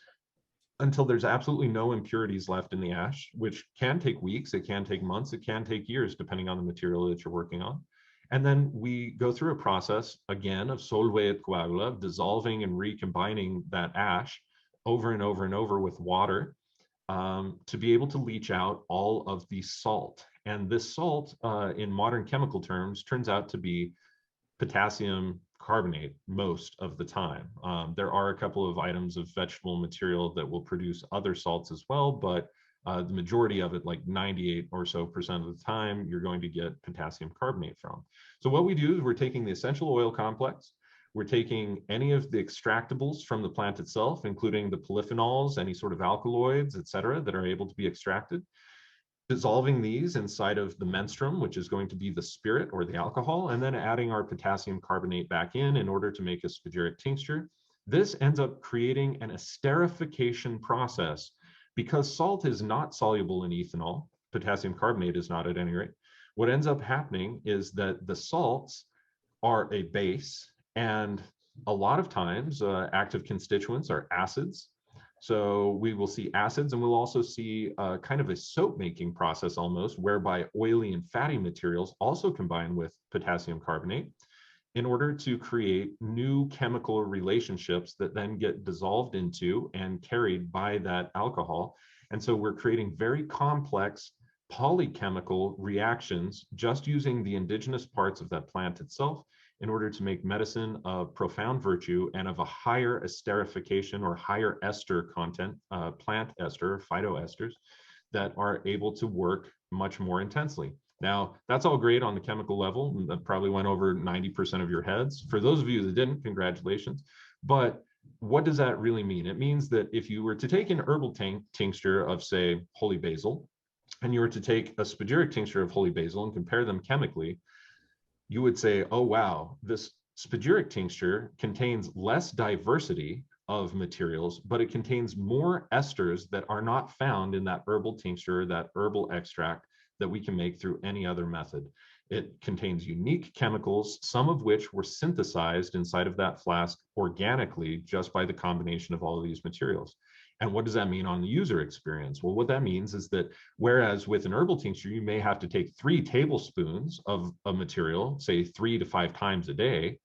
until there's absolutely no impurities left in the ash, which can take weeks, it can take months, it can take years, depending on the material that you're working on. And then we go through a process, again, of solve et coagula, dissolving and recombining that ash over and over and over with water, to be able to leach out all of the salt. And this salt, in modern chemical terms, turns out to be potassium carbonate most of the time. There are a couple of items of vegetable material that will produce other salts as well, but the majority of it, like 98% or so of the time, you're going to get potassium carbonate from. So what we do is we're taking the essential oil complex, we're taking any of the extractables from the plant itself, including the polyphenols, any sort of alkaloids, et cetera, that are able to be extracted, dissolving these inside of the menstruum, which is going to be the spirit or the alcohol, and then adding our potassium carbonate back in order to make a spagyric tincture. This ends up creating an esterification process. Because salt is not soluble in ethanol, potassium carbonate is not at any rate, what ends up happening is that the salts are a base, and a lot of times active constituents are acids. So we will see acids, and we'll also see kind of a soap making process almost, whereby oily and fatty materials also combine with potassium carbonate in order to create new chemical relationships that then get dissolved into and carried by that alcohol. And so we're creating very complex polychemical reactions just using the indigenous parts of that plant itself in order to make medicine of profound virtue and of a higher esterification or higher ester content, plant ester, phytoesters, that are able to work much more intensely. Now, that's all great on the chemical level. That probably went over 90% of your heads. For those of you that didn't, congratulations. But what does that really mean? It means that if you were to take an herbal tincture of, say, holy basil, and you were to take a spagyric tincture of holy basil and compare them chemically, you would say, oh, wow, this spagyric tincture contains less diversity of materials, but it contains more esters that are not found in that herbal tincture, that herbal extract that we can make through any other method. It contains unique chemicals, some of which were synthesized inside of that flask organically just by the combination of all of these materials. And what does that mean on the user experience? Well, what that means is that whereas with an herbal tincture, you may have to take 3 tablespoons of a material, say 3 to 5 times a day,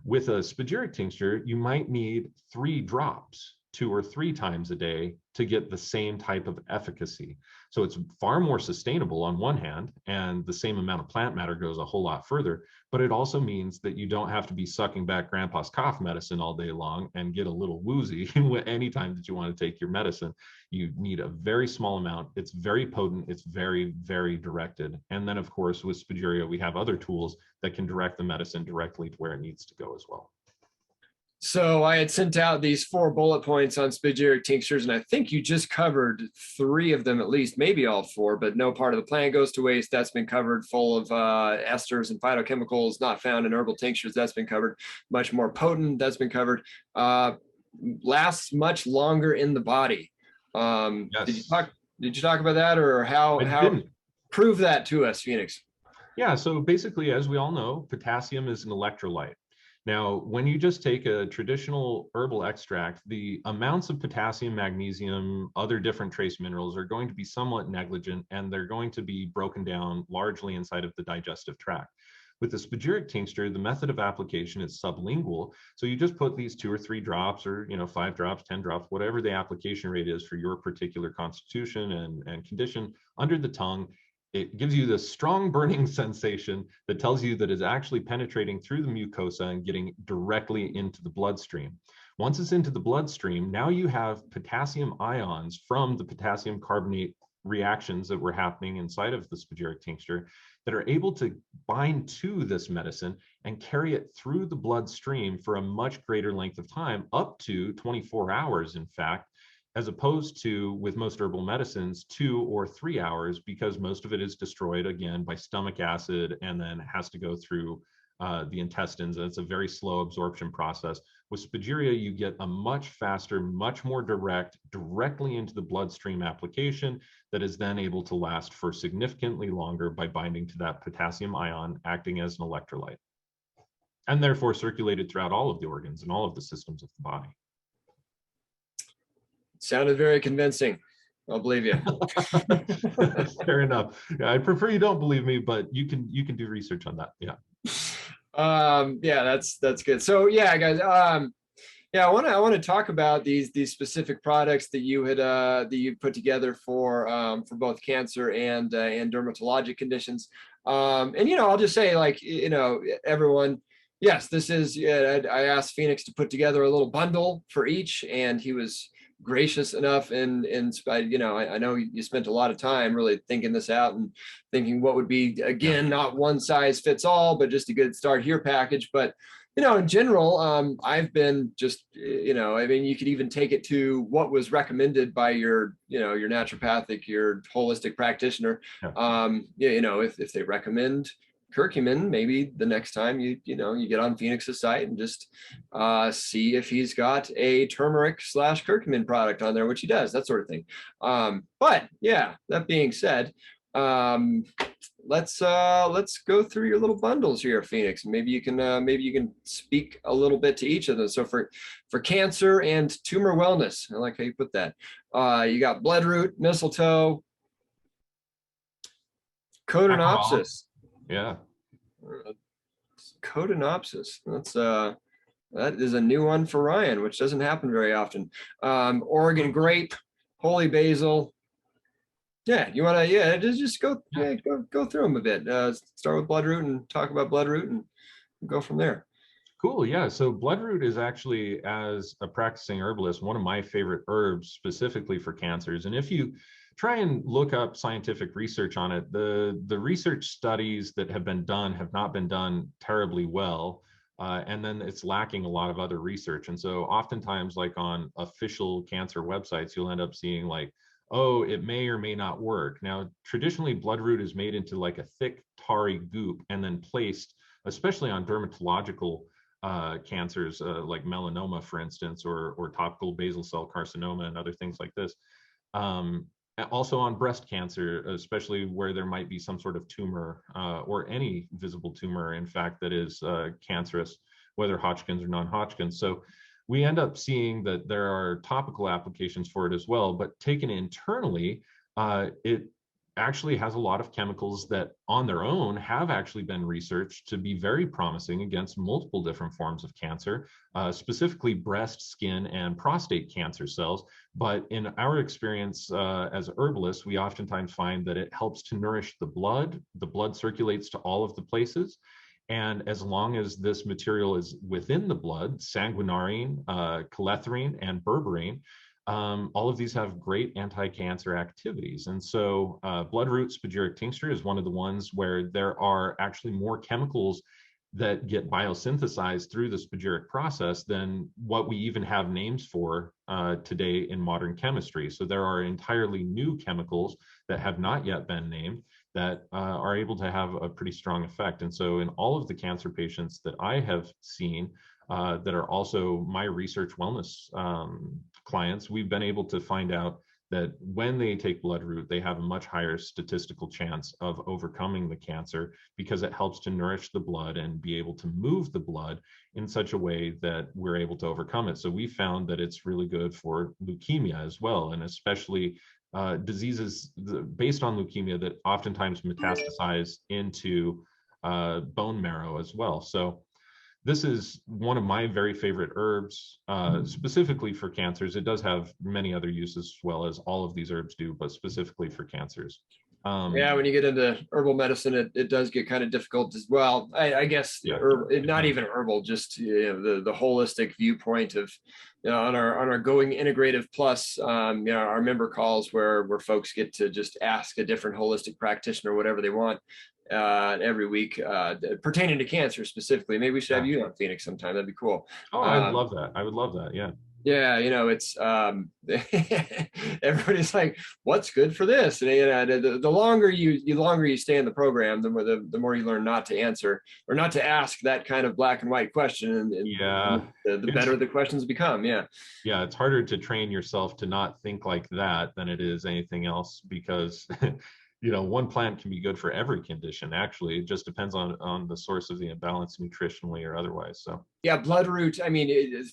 with a spagyric tincture, you might need 3 drops 2 or 3 times a day to get the same type of efficacy. So it's far more sustainable on one hand, and the same amount of plant matter goes a whole lot further, but it also means that you don't have to be sucking back grandpa's cough medicine all day long and get a little woozy anytime that you want to take your medicine. You need a very small amount. It's very potent. It's very, very directed. And then of course, with Spagyria, we have other tools that can direct the medicine directly to where it needs to go as well. So I had sent out these 4 bullet points on spagyric tinctures, and I think you just covered 3 of them at least, maybe all 4, but no part of the plant goes to waste. That's been covered, full of esters and phytochemicals not found in herbal tinctures. That's been covered. Much more potent. That's been covered. Lasts much longer in the body. Yes. Did you talk about that, or how prove that to us, Phoenix? Yeah, so basically, as we all know, potassium is an electrolyte. Now, when you just take a traditional herbal extract, the amounts of potassium, magnesium, other different trace minerals are going to be somewhat negligent, and they're going to be broken down largely inside of the digestive tract. With the spagyric tincture, the method of application is sublingual. So you just put these 2 or 3 drops, or 5 drops, 10 drops, whatever the application rate is for your particular constitution and condition, under the tongue. It gives you this strong burning sensation that tells you that it's actually penetrating through the mucosa and getting directly into the bloodstream. Once it's into the bloodstream, now you have potassium ions from the potassium carbonate reactions that were happening inside of the spagyric tincture that are able to bind to this medicine and carry it through the bloodstream for a much greater length of time, up to 24 hours, in fact, as opposed to, with most herbal medicines, 2 or 3 hours, because most of it is destroyed again by stomach acid and then has to go through the intestines, and it's a very slow absorption process. With Spagyria, you get a much faster, much more direct, directly into the bloodstream application that is then able to last for significantly longer by binding to that potassium ion, acting as an electrolyte, and therefore circulated throughout all of the organs and all of the systems of the body. Sounded very convincing. I'll believe you. Fair enough. I prefer you don't believe me, but you can do research on that. Yeah. Yeah, that's good. So yeah, guys. Yeah, I want to talk about these specific products that you had that you put together for both cancer and dermatologic conditions. And I'll just say, like, everyone. Yes, this is. I asked Phoenix to put together a little bundle for each, and he was gracious enough, and I know you spent a lot of time really thinking this out and thinking what would be, again, not one size fits all, but just a good start here package. But in general, I've been just, I mean, you could even take it to what was recommended by your naturopathic, your holistic practitioner. If they recommend curcumin, maybe the next time you get on Phoenix's site and just see if he's got a turmeric/curcumin product on there, which he does, that sort of thing. But yeah, that being said, let's go through your little bundles here, Phoenix. Maybe you can speak a little bit to each of them. So for cancer and tumor wellness, I like how you put that. You got bloodroot, mistletoe, Aperol. codonopsis. Yeah. Codonopsis. That is a new one for Ryan, which doesn't happen very often. Oregon grape, holy basil. Yeah, you want to, yeah, just go, yeah, go through them a bit. Start with bloodroot and talk about bloodroot and go from there. Cool. Yeah. So bloodroot is actually, as a practicing herbalist, one of my favorite herbs specifically for cancers. And if you try and look up scientific research on it, the research studies that have been done have not been done terribly well. And then it's lacking a lot of other research. And so oftentimes, like on official cancer websites, you'll end up seeing like, oh, it may or may not work. Now, traditionally, bloodroot is made into like a thick, tarry goop and then placed, especially on dermatological cancers like melanoma, for instance, or topical basal cell carcinoma and other things like this. Also on breast cancer, especially where there might be some sort of tumor or any visible tumor, in fact, that is cancerous, whether Hodgkin's or non-Hodgkin's. So we end up seeing that there are topical applications for it as well, but taken internally, it actually has a lot of chemicals that on their own have actually been researched to be very promising against multiple different forms of cancer, specifically breast, skin, and prostate cancer cells. But in our experience as herbalists, we oftentimes find that it helps to nourish the blood. The blood circulates to all of the places. And as long as this material is within the blood, sanguinarine, colethrine, and berberine, all of these have great anti-cancer activities. And so bloodroot spagyric tincture is one of the ones where there are actually more chemicals that get biosynthesized through the spagyric process than what we even have names for today in modern chemistry. So there are entirely new chemicals that have not yet been named that are able to have a pretty strong effect. And so in all of the cancer patients that I have seen that are also my research wellness clients, we've been able to find out that when they take bloodroot, they have a much higher statistical chance of overcoming the cancer because it helps to nourish the blood and be able to move the blood in such a way that we're able to overcome it. So we found that it's really good for leukemia as well, and especially diseases based on leukemia that oftentimes metastasize into bone marrow as well. So this is one of my very favorite herbs, specifically for cancers. It does have many other uses as well, as all of these herbs do, but specifically for cancers. Yeah, when you get into herbal medicine, it does get kind of difficult as well. I guess Yeah, not even herbal, just the holistic viewpoint of on our Going Integrative Plus, our member calls where folks get to just ask a different holistic practitioner whatever they want every week pertaining to cancer specifically. Maybe we should have you on, Phoenix, sometime. That'd be cool. Oh, I'd love that. I would love that. Yeah. Yeah, it's everybody's like, what's good for this? And the longer you stay in the program, the more you learn not to answer or not to ask that kind of black and white question, and Yeah, the better the questions become. Yeah, it's harder to train yourself to not think like that than it is anything else, because one plant can be good for every condition. Actually, it just depends on the source of the imbalance nutritionally or otherwise. So yeah, bloodroot. I mean,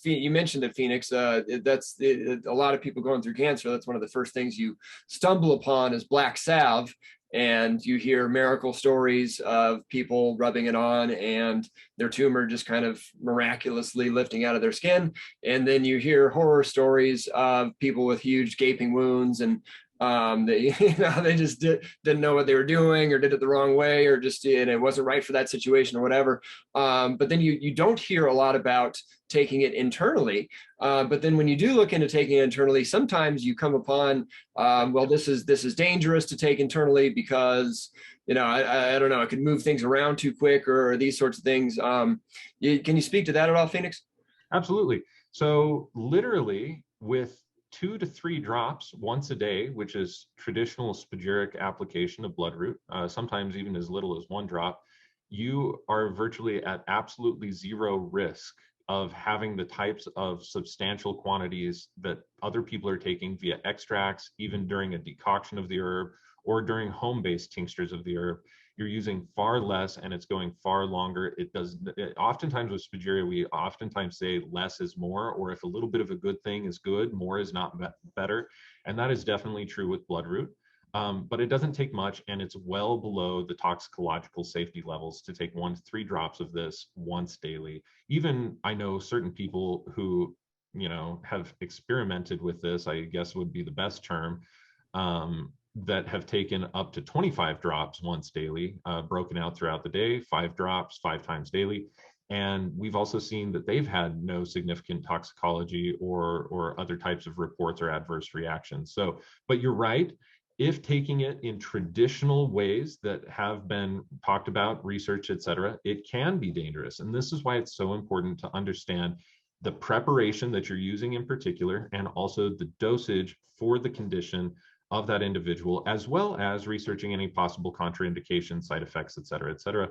you mentioned it, Phoenix. That's a lot of people going through cancer. That's one of the first things you stumble upon is black salve, and you hear miracle stories of people rubbing it on and their tumor just kind of miraculously lifting out of their skin. And then you hear horror stories of people with huge gaping wounds and they just didn't know what they were doing or did it the wrong way or just and it wasn't right for that situation or whatever. But then you don't hear a lot about taking it internally. But then when you do look into taking it internally, sometimes you come upon, well, this is dangerous to take internally because I don't know, it could move things around too quick or these sorts of things. Can you speak to that at all, Phoenix? Absolutely. So literally with 2 to 3 drops once a day, which is traditional spagyric application of bloodroot, sometimes even as little as 1 drop, you are virtually at absolutely zero risk of having the types of substantial quantities that other people are taking via extracts, even during a decoction of the herb or during home-based tinctures of the herb. you're using far less and it's going far longer. Oftentimes with Spagyria, we oftentimes say less is more, or if a little bit of a good thing is good, more is not better. And that is definitely true with bloodroot. But it doesn't take much, and it's well below the toxicological safety levels to take 1 to 3 drops of this once daily. Even I know certain people who, have experimented with this, I guess would be the best term, that have taken up to 25 drops once daily, broken out throughout the day, 5 drops, 5 times daily. And we've also seen that they've had no significant toxicology or other types of reports or adverse reactions. So, but you're right. If taking it in traditional ways that have been talked about, research, et cetera, it can be dangerous. And this is why it's so important to understand the preparation that you're using in particular, and also the dosage for the condition of that individual, as well as researching any possible contraindications, side effects, et cetera, et cetera.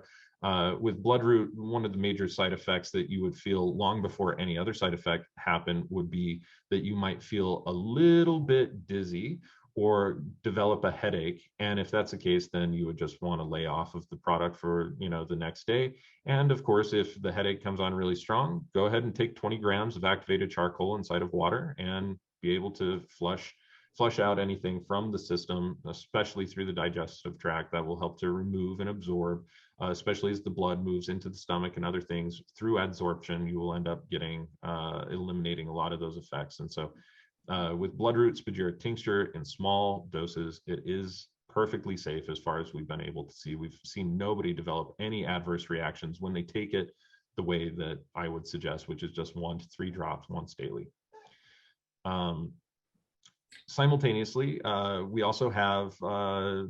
With bloodroot, one of the major side effects that you would feel long before any other side effect happened would be that you might feel a little bit dizzy or develop a headache. And if that's the case, then you would just want to lay off of the product for, the next day. And of course, if the headache comes on really strong, go ahead and take 20 grams of activated charcoal inside of water and be able to flush out anything from the system, especially through the digestive tract. That will help to remove and absorb, especially as the blood moves into the stomach and other things. Through adsorption, you will end up getting, eliminating a lot of those effects. And so with bloodroot spagyric tincture in small doses, it is perfectly safe as far as we've been able to see. We've seen nobody develop any adverse reactions when they take it the way that I would suggest, which is just 1 to 3 drops once daily. Simultaneously, we also have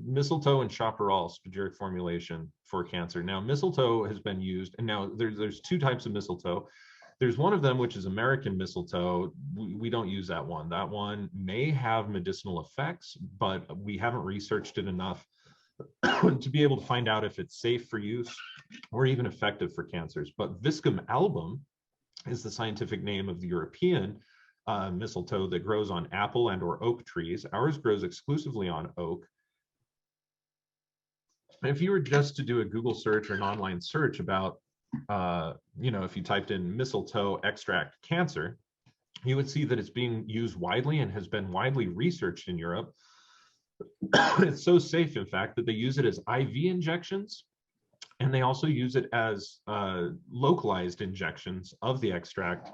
mistletoe and chaparral spagyric formulation for cancer. Now, mistletoe has been used, and now there's 2 types of mistletoe. There's one of them, which is American mistletoe. We don't use that one. That one may have medicinal effects, but we haven't researched it enough to be able to find out if it's safe for use or even effective for cancers. But Viscum album is the scientific name of the European mistletoe that grows on apple and or oak trees. Ours grows exclusively on oak. And if you were just to do a Google search or an online search about if you typed in mistletoe extract cancer, you would see that it's being used widely and has been widely researched in Europe. It's so safe, in fact, that they use it as IV injections, and they also use it as localized injections of the extract.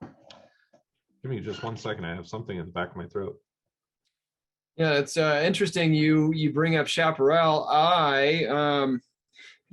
Give me just 1 second. I have something in the back of my throat. Yeah, it's interesting you bring up chaparral.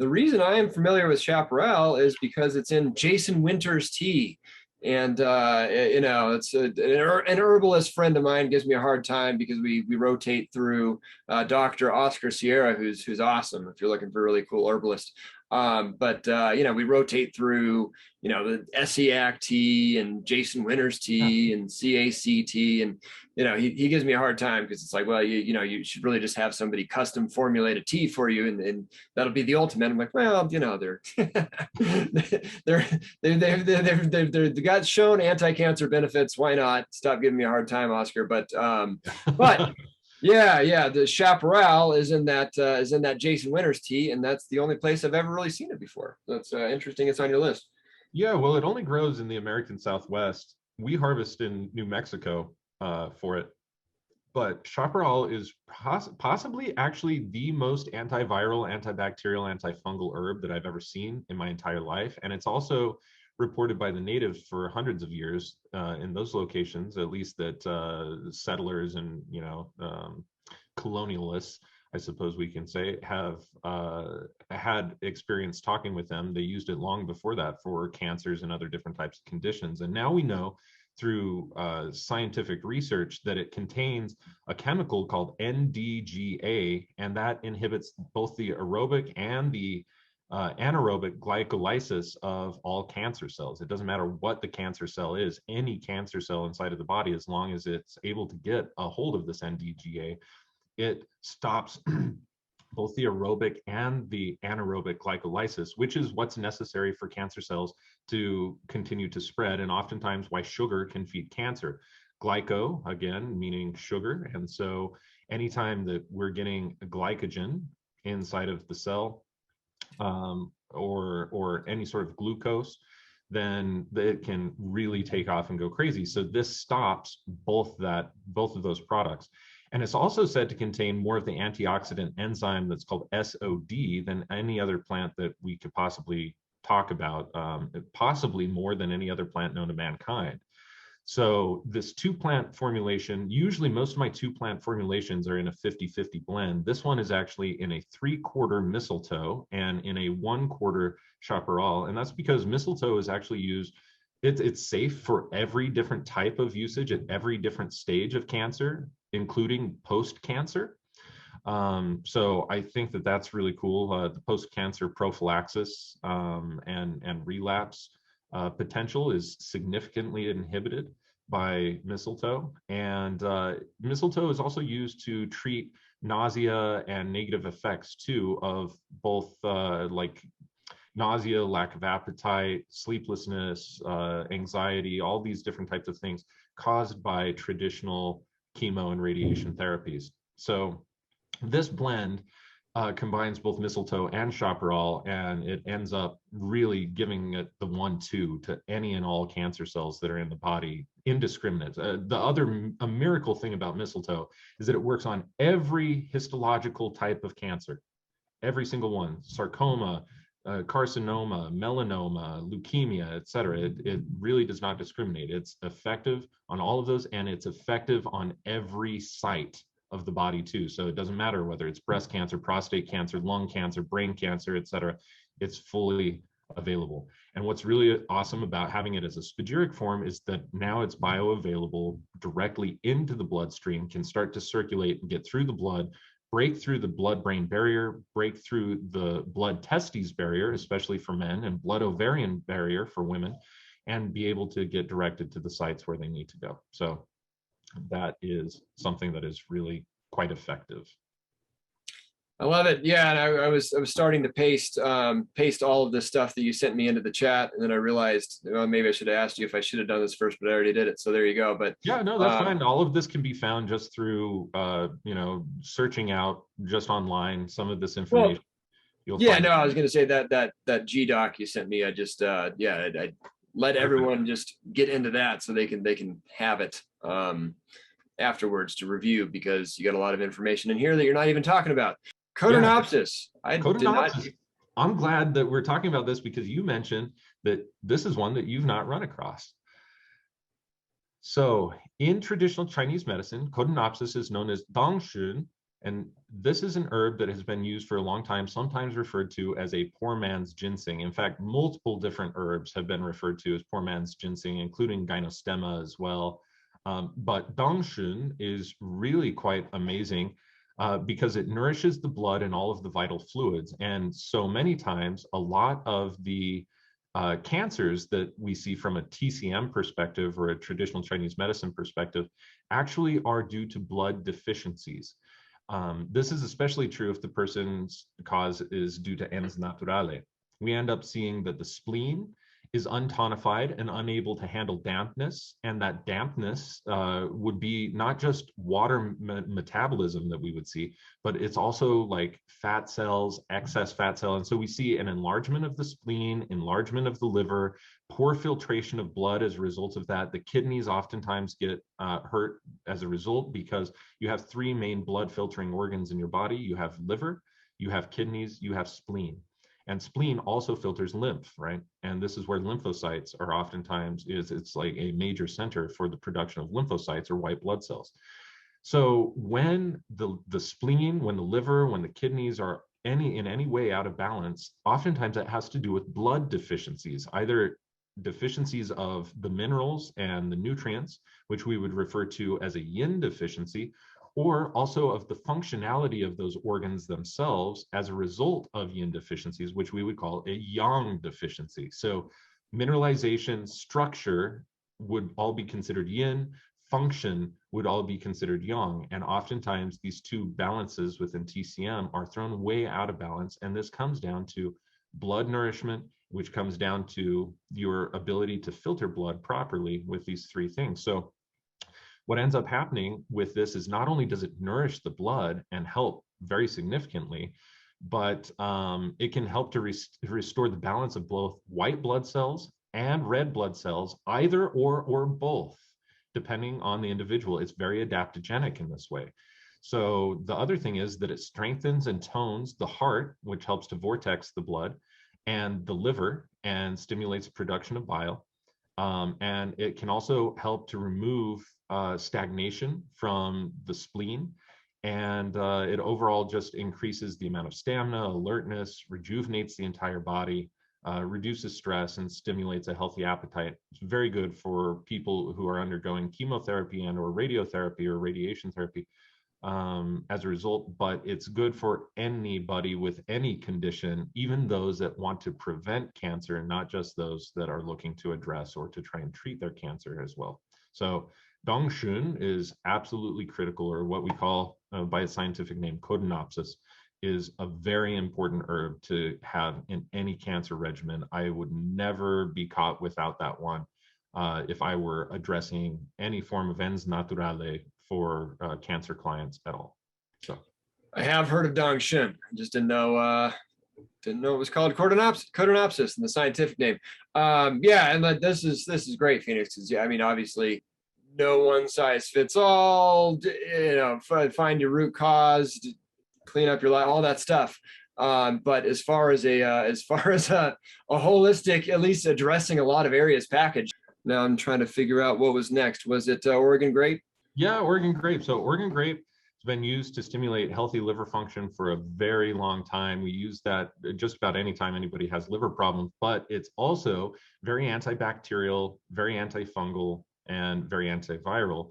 The reason I am familiar with chaparral is because it's in Jason Winter's tea. And, it's an herbalist friend of mine gives me a hard time because we rotate through Dr. Oscar Sierra, who's awesome if you're looking for a really cool herbalist. We rotate through, the SEAC tea and Jason Winter's tea and CAC tea. And, he gives me a hard time because it's like, well, you should really just have somebody custom formulate a tea for you. And that'll be the ultimate. I'm like, well, they've got shown anti-cancer benefits. Why not? Stop giving me a hard time, Oscar. But yeah, the chaparral is in that Jason Winter's tea, and that's the only place I've ever really seen it before. That's interesting. It's on your list. Yeah, well, it only grows in the American Southwest. We harvest in New Mexico for it, but chaparral is possibly actually the most antiviral, antibacterial, antifungal herb that I've ever seen in my entire life, and it's also reported by the natives for hundreds of years in those locations, at least that settlers and colonialists, I suppose we can say, have had experience talking with them. They used it long before that for cancers and other different types of conditions. And now we know through scientific research that it contains a chemical called NDGA, and that inhibits both the aerobic and the anaerobic glycolysis of all cancer cells. It doesn't matter what the cancer cell is, any cancer cell inside of the body, as long as it's able to get a hold of this NDGA, it stops both the aerobic and the anaerobic glycolysis, which is what's necessary for cancer cells to continue to spread, and oftentimes why sugar can feed cancer. Glyco, again, meaning sugar, and so anytime that we're getting glycogen inside of the cell, or any sort of glucose, then it can really take off and go crazy. So this stops both of those products. And it's also said to contain more of the antioxidant enzyme that's called SOD than any other plant that we could possibly talk about, possibly more than any other plant known to mankind. So this 2-plant formulation, usually most of my 2-plant formulations are in a 50-50 blend. This one is actually in a 3/4 mistletoe and in a 1/4 chaparral. And that's because mistletoe is actually used, it's safe for every different type of usage at every different stage of cancer, including post-cancer. So I think that that's really cool. The post-cancer prophylaxis and relapse potential is significantly inhibited by mistletoe. And mistletoe is also used to treat nausea and negative effects too of both like nausea, lack of appetite, sleeplessness, anxiety, all these different types of things caused by traditional chemo and radiation therapies. So this blend combines both mistletoe and chaparral, and it ends up really giving it the 1-2 to any and all cancer cells that are in the body, indiscriminate. A miracle thing about mistletoe is that it works on every histological type of cancer, every single one: sarcoma, carcinoma, melanoma, leukemia, etc. It really does not discriminate. It's effective on all of those, and it's effective on every site of the body too. So it doesn't matter whether it's breast cancer, prostate cancer, lung cancer, brain cancer, etc. It's fully available. And what's really awesome about having it as a spagyric form is that now it's bioavailable directly into the bloodstream, can start to circulate and get through the blood, break through the blood-brain barrier, break through the blood-testes barrier, especially for men, and blood-ovarian barrier for women, and be able to get directed to the sites where they need to go. So that is something that is really quite effective. I love it. Yeah, and I was starting to paste all of this stuff that you sent me into the chat, and then I realized, well, maybe I should have asked you if I should have done this first, but I already did it. So there you go. But yeah, no, that's fine. All of this can be found just through searching out just online some of this information. Well, yeah, no, I was going to say that G doc you sent me. I just I let everyone just get into that so they can have it afterwards to review, because you got a lot of information in here that you're not even talking about. Codonopsis. Codonopsis. I'm glad that we're talking about this, because you mentioned that this is one that you've not run across. So in traditional Chinese medicine, Codonopsis is known as dangxun, and this is an herb that has been used for a long time, sometimes referred to as a poor man's ginseng. In fact, multiple different herbs have been referred to as poor man's ginseng, including gynostemma as well. But dangxun is really quite amazing because it nourishes the blood and all of the vital fluids. And so many times, a lot of the cancers that we see from a TCM perspective or a traditional Chinese medicine perspective actually are due to blood deficiencies. This is especially true if the person's cause is due to ens naturale. We end up seeing that the spleen is untonified and unable to handle dampness, and that dampness would be not just water metabolism that we would see, but it's also like fat cells, excess fat cell. And so we see an enlargement of the spleen, enlargement of the liver, poor filtration of blood as a result of that. The kidneys oftentimes get hurt as a result, because you have 3 main blood filtering organs in your body. You have liver, you have kidneys, you have spleen. And spleen also filters lymph, right? And this is where lymphocytes are oftentimes, it's like a major center for the production of lymphocytes or white blood cells. So when the spleen, when the liver, when the kidneys are in any way out of balance, oftentimes it has to do with blood deficiencies, either deficiencies of the minerals and the nutrients, which we would refer to as a yin deficiency, or also of the functionality of those organs themselves as a result of yin deficiencies, which we would call a yang deficiency. So mineralization, structure would all be considered yin, function would all be considered yang. And oftentimes these two balances within TCM are thrown way out of balance. And this comes down to blood nourishment, which comes down to your ability to filter blood properly with these 3 things. So what ends up happening with this is not only does it nourish the blood and help very significantly, but it can help to restore the balance of both white blood cells and red blood cells, either or both, depending on the individual. It's very adaptogenic in this way. So the other thing is that it strengthens and tones the heart, which helps to vortex the blood, and the liver, and stimulates production of bile. And it can also help to remove stagnation from the spleen. And it overall just increases the amount of stamina, alertness, rejuvenates the entire body, reduces stress, and stimulates a healthy appetite. It's very good for people who are undergoing chemotherapy and or radiotherapy or radiation therapy as a result, but it's good for anybody with any condition, even those that want to prevent cancer, not just those that are looking to address or to try and treat their cancer as well. So Dongxun is absolutely critical, or what we call by its scientific name, Codonopsis, is a very important herb to have in any cancer regimen. I would never be caught without that one if I were addressing any form of ens naturale for cancer clients at all. So I have heard of Dongxun. I just didn't know it was called Codonopsis in the scientific name. Yeah, and this is great, Phoenix. Yeah, I mean, obviously, no one size fits all. You know, find your root cause, clean up your life, all that stuff. But as far as a holistic, at least addressing a lot of areas package. Now I'm trying to figure out what was next. Was it Oregon grape? Yeah, Oregon grape. So Oregon grape has been used to stimulate healthy liver function for a very long time. We use that just about any time anybody has liver problems, but it's also very antibacterial, very antifungal, and very antiviral.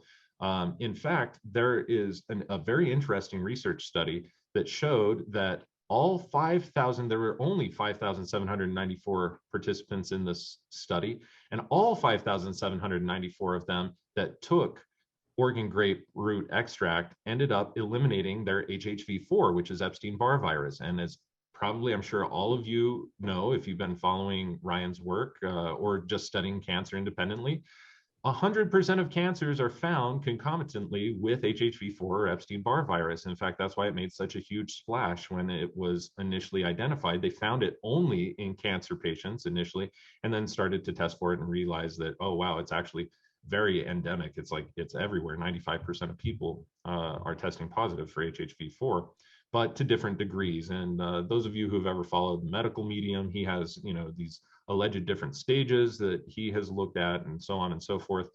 In fact, there is a very interesting research study that showed that all 5,000, there were only 5,794 participants in this study, and all 5,794 of them that took Oregon grape root extract ended up eliminating their HHV4, which is Epstein-Barr virus. And as probably, I'm sure all of you know, if you've been following Ryan's work or just studying cancer independently, 100% of cancers are found concomitantly with HHV4 or Epstein-Barr virus. In fact, that's why it made such a huge splash when it was initially identified. They found it only in cancer patients initially, and then started to test for it and realized that, oh, wow, it's actually very endemic. It's like it's everywhere. 95% of people are testing positive for HHV4, but to different degrees. And those of you who have ever followed the medical medium, he has, you know, these alleged different stages that he has looked at, and so on and so forth.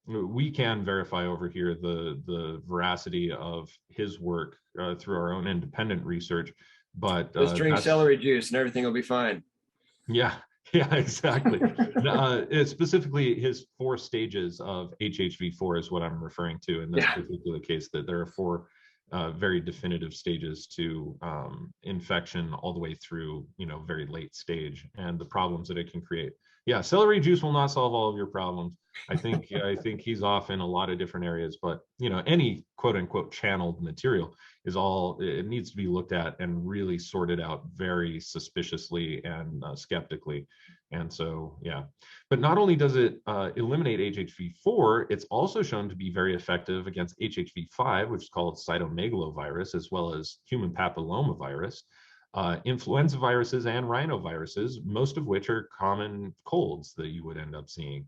We can verify over here the veracity of his work through our own independent research. But just drink celery juice and everything will be fine. Yeah. Yeah, exactly. Specifically, his 4 stages of HHV4 is what I'm referring to in this particular case, that there are 4 very definitive stages to infection all the way through, you know, very late stage, and the problems that it can create. Yeah, celery juice will not solve all of your problems. I think he's off in a lot of different areas, but you know, any quote unquote channeled material is it needs to be looked at and really sorted out very suspiciously and skeptically. And so, yeah, but not only does it eliminate HHV4, it's also shown to be very effective against HHV5, which is called cytomegalovirus, as well as human papillomavirus, influenza viruses, and rhinoviruses, most of which are common colds that you would end up seeing.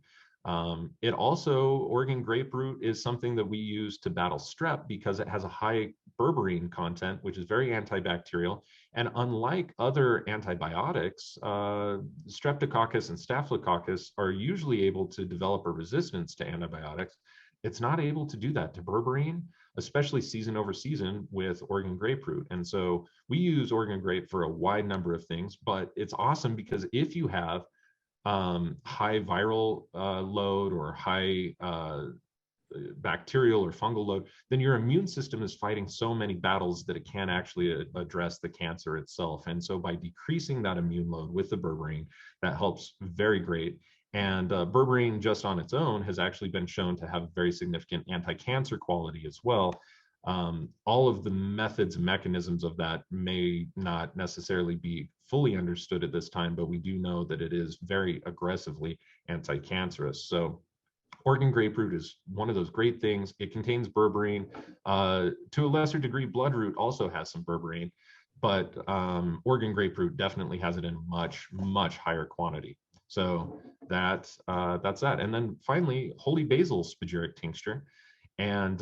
It also, Oregon grape root is something that we use to battle strep because it has a high berberine content, which is very antibacterial. And unlike other antibiotics, streptococcus and staphylococcus are usually able to develop a resistance to antibiotics. It's not able to do that to berberine, especially season over season with Oregon grape root. And so we use Oregon grape for a wide number of things, but it's awesome because if you have high viral load or high bacterial or fungal load, then your immune system is fighting so many battles that it can't actually address the cancer itself. And so by decreasing that immune load with the berberine, that helps very great. And berberine just on its own has actually been shown to have very significant anti-cancer quality as well. All of the methods and mechanisms of that may not necessarily be fully understood at this time, but we do know that it is very aggressively anti-cancerous. So Oregon grape root is one of those great things. It contains berberine. To a lesser degree, bloodroot also has some berberine. but Oregon grapefruit definitely has it in much, much higher quantity. So that's that. And then finally, holy basil spagyric tincture. And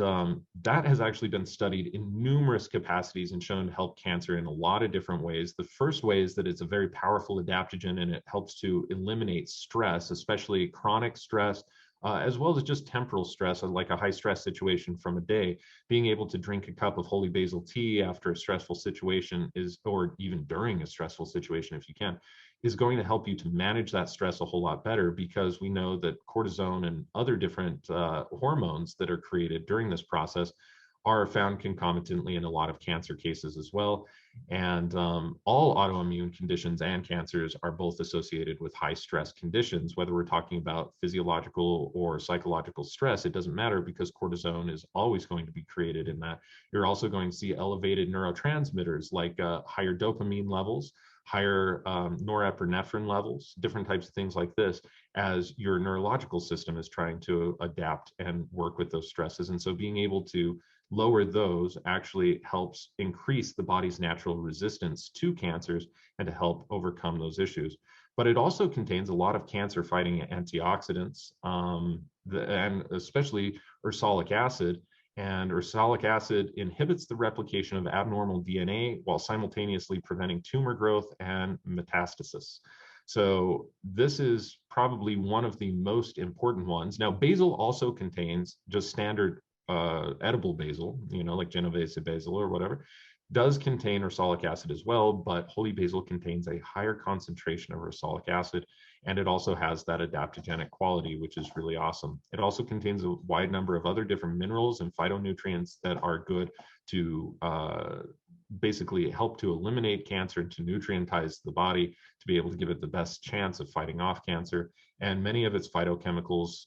that has actually been studied in numerous capacities and shown to help cancer in a lot of different ways. The first way is that it's a very powerful adaptogen, and it helps to eliminate stress, especially chronic stress, as well as just temporal stress, like a high stress situation from a day. Being able to drink a cup of holy basil tea after a stressful situation is, or even during a stressful situation if you can, is going to help you to manage that stress a whole lot better, because we know that cortisone and other different hormones that are created during this process are found concomitantly in a lot of cancer cases as well. And all autoimmune conditions and cancers are both associated with high stress conditions, whether we're talking about physiological or psychological stress, it doesn't matter, because cortisone is always going to be created in that. You're also going to see elevated neurotransmitters like higher dopamine levels, higher norepinephrine levels, different types of things like this, as your neurological system is trying to adapt and work with those stresses. And so being able to lower those actually helps increase the body's natural resistance to cancers and to help overcome those issues. But it also contains a lot of cancer-fighting antioxidants, and especially ursolic acid. And ursolic acid inhibits the replication of abnormal DNA while simultaneously preventing tumor growth and metastasis. So this is probably one of the most important ones. Now, basil also contains just standard edible basil, like Genovese basil or whatever, does contain ursolic acid as well, but holy basil contains a higher concentration of ursolic acid, and it also has that adaptogenic quality, which is really awesome. It also contains a wide number of other different minerals and phytonutrients that are good to basically help to eliminate cancer, to nutrientize the body, to be able to give it the best chance of fighting off cancer. And many of its phytochemicals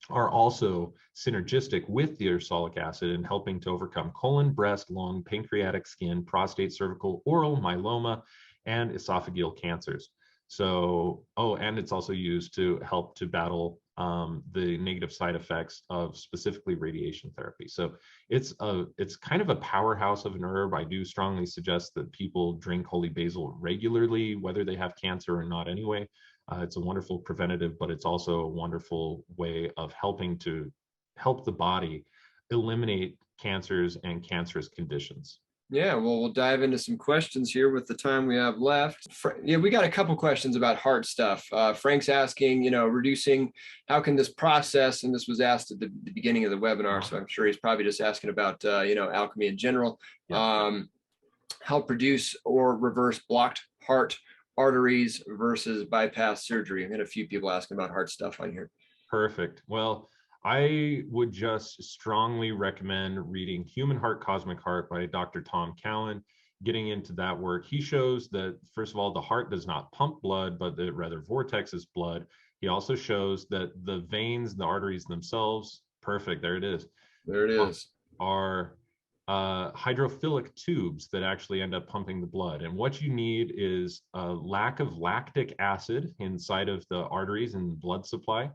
are also synergistic with the ursolic acid in helping to overcome colon, breast, lung, pancreatic, skin, prostate, cervical, oral, myeloma, and esophageal cancers. So, and it's also used to help to battle the negative side effects of specifically radiation therapy. So it's kind of a powerhouse of an herb. I do strongly suggest that people drink holy basil regularly, whether they have cancer or not anyway. It's a wonderful preventative, but it's also a wonderful way of helping to help the body eliminate cancers and cancerous conditions. Yeah, well, we'll dive into some questions here with the time we have left. Yeah, we got a couple questions about heart stuff. Frank's asking, reducing, how can this process, and this was asked at the beginning of the webinar, so I'm sure he's probably just asking about, alchemy in general, yeah. Help reduce or reverse blocked heart arteries versus bypass surgery. I've had a few people asking about heart stuff on here. Perfect. Well, I would just strongly recommend reading Human Heart, Cosmic Heart by Dr. Tom Cowan, getting into that work. He shows that, first of all, the heart does not pump blood, but it rather vortexes blood. He also shows that the veins, the arteries themselves, perfect, there it is. There it is. Are hydrophilic tubes that actually end up pumping the blood. And what you need is a lack of lactic acid inside of the arteries and blood supply.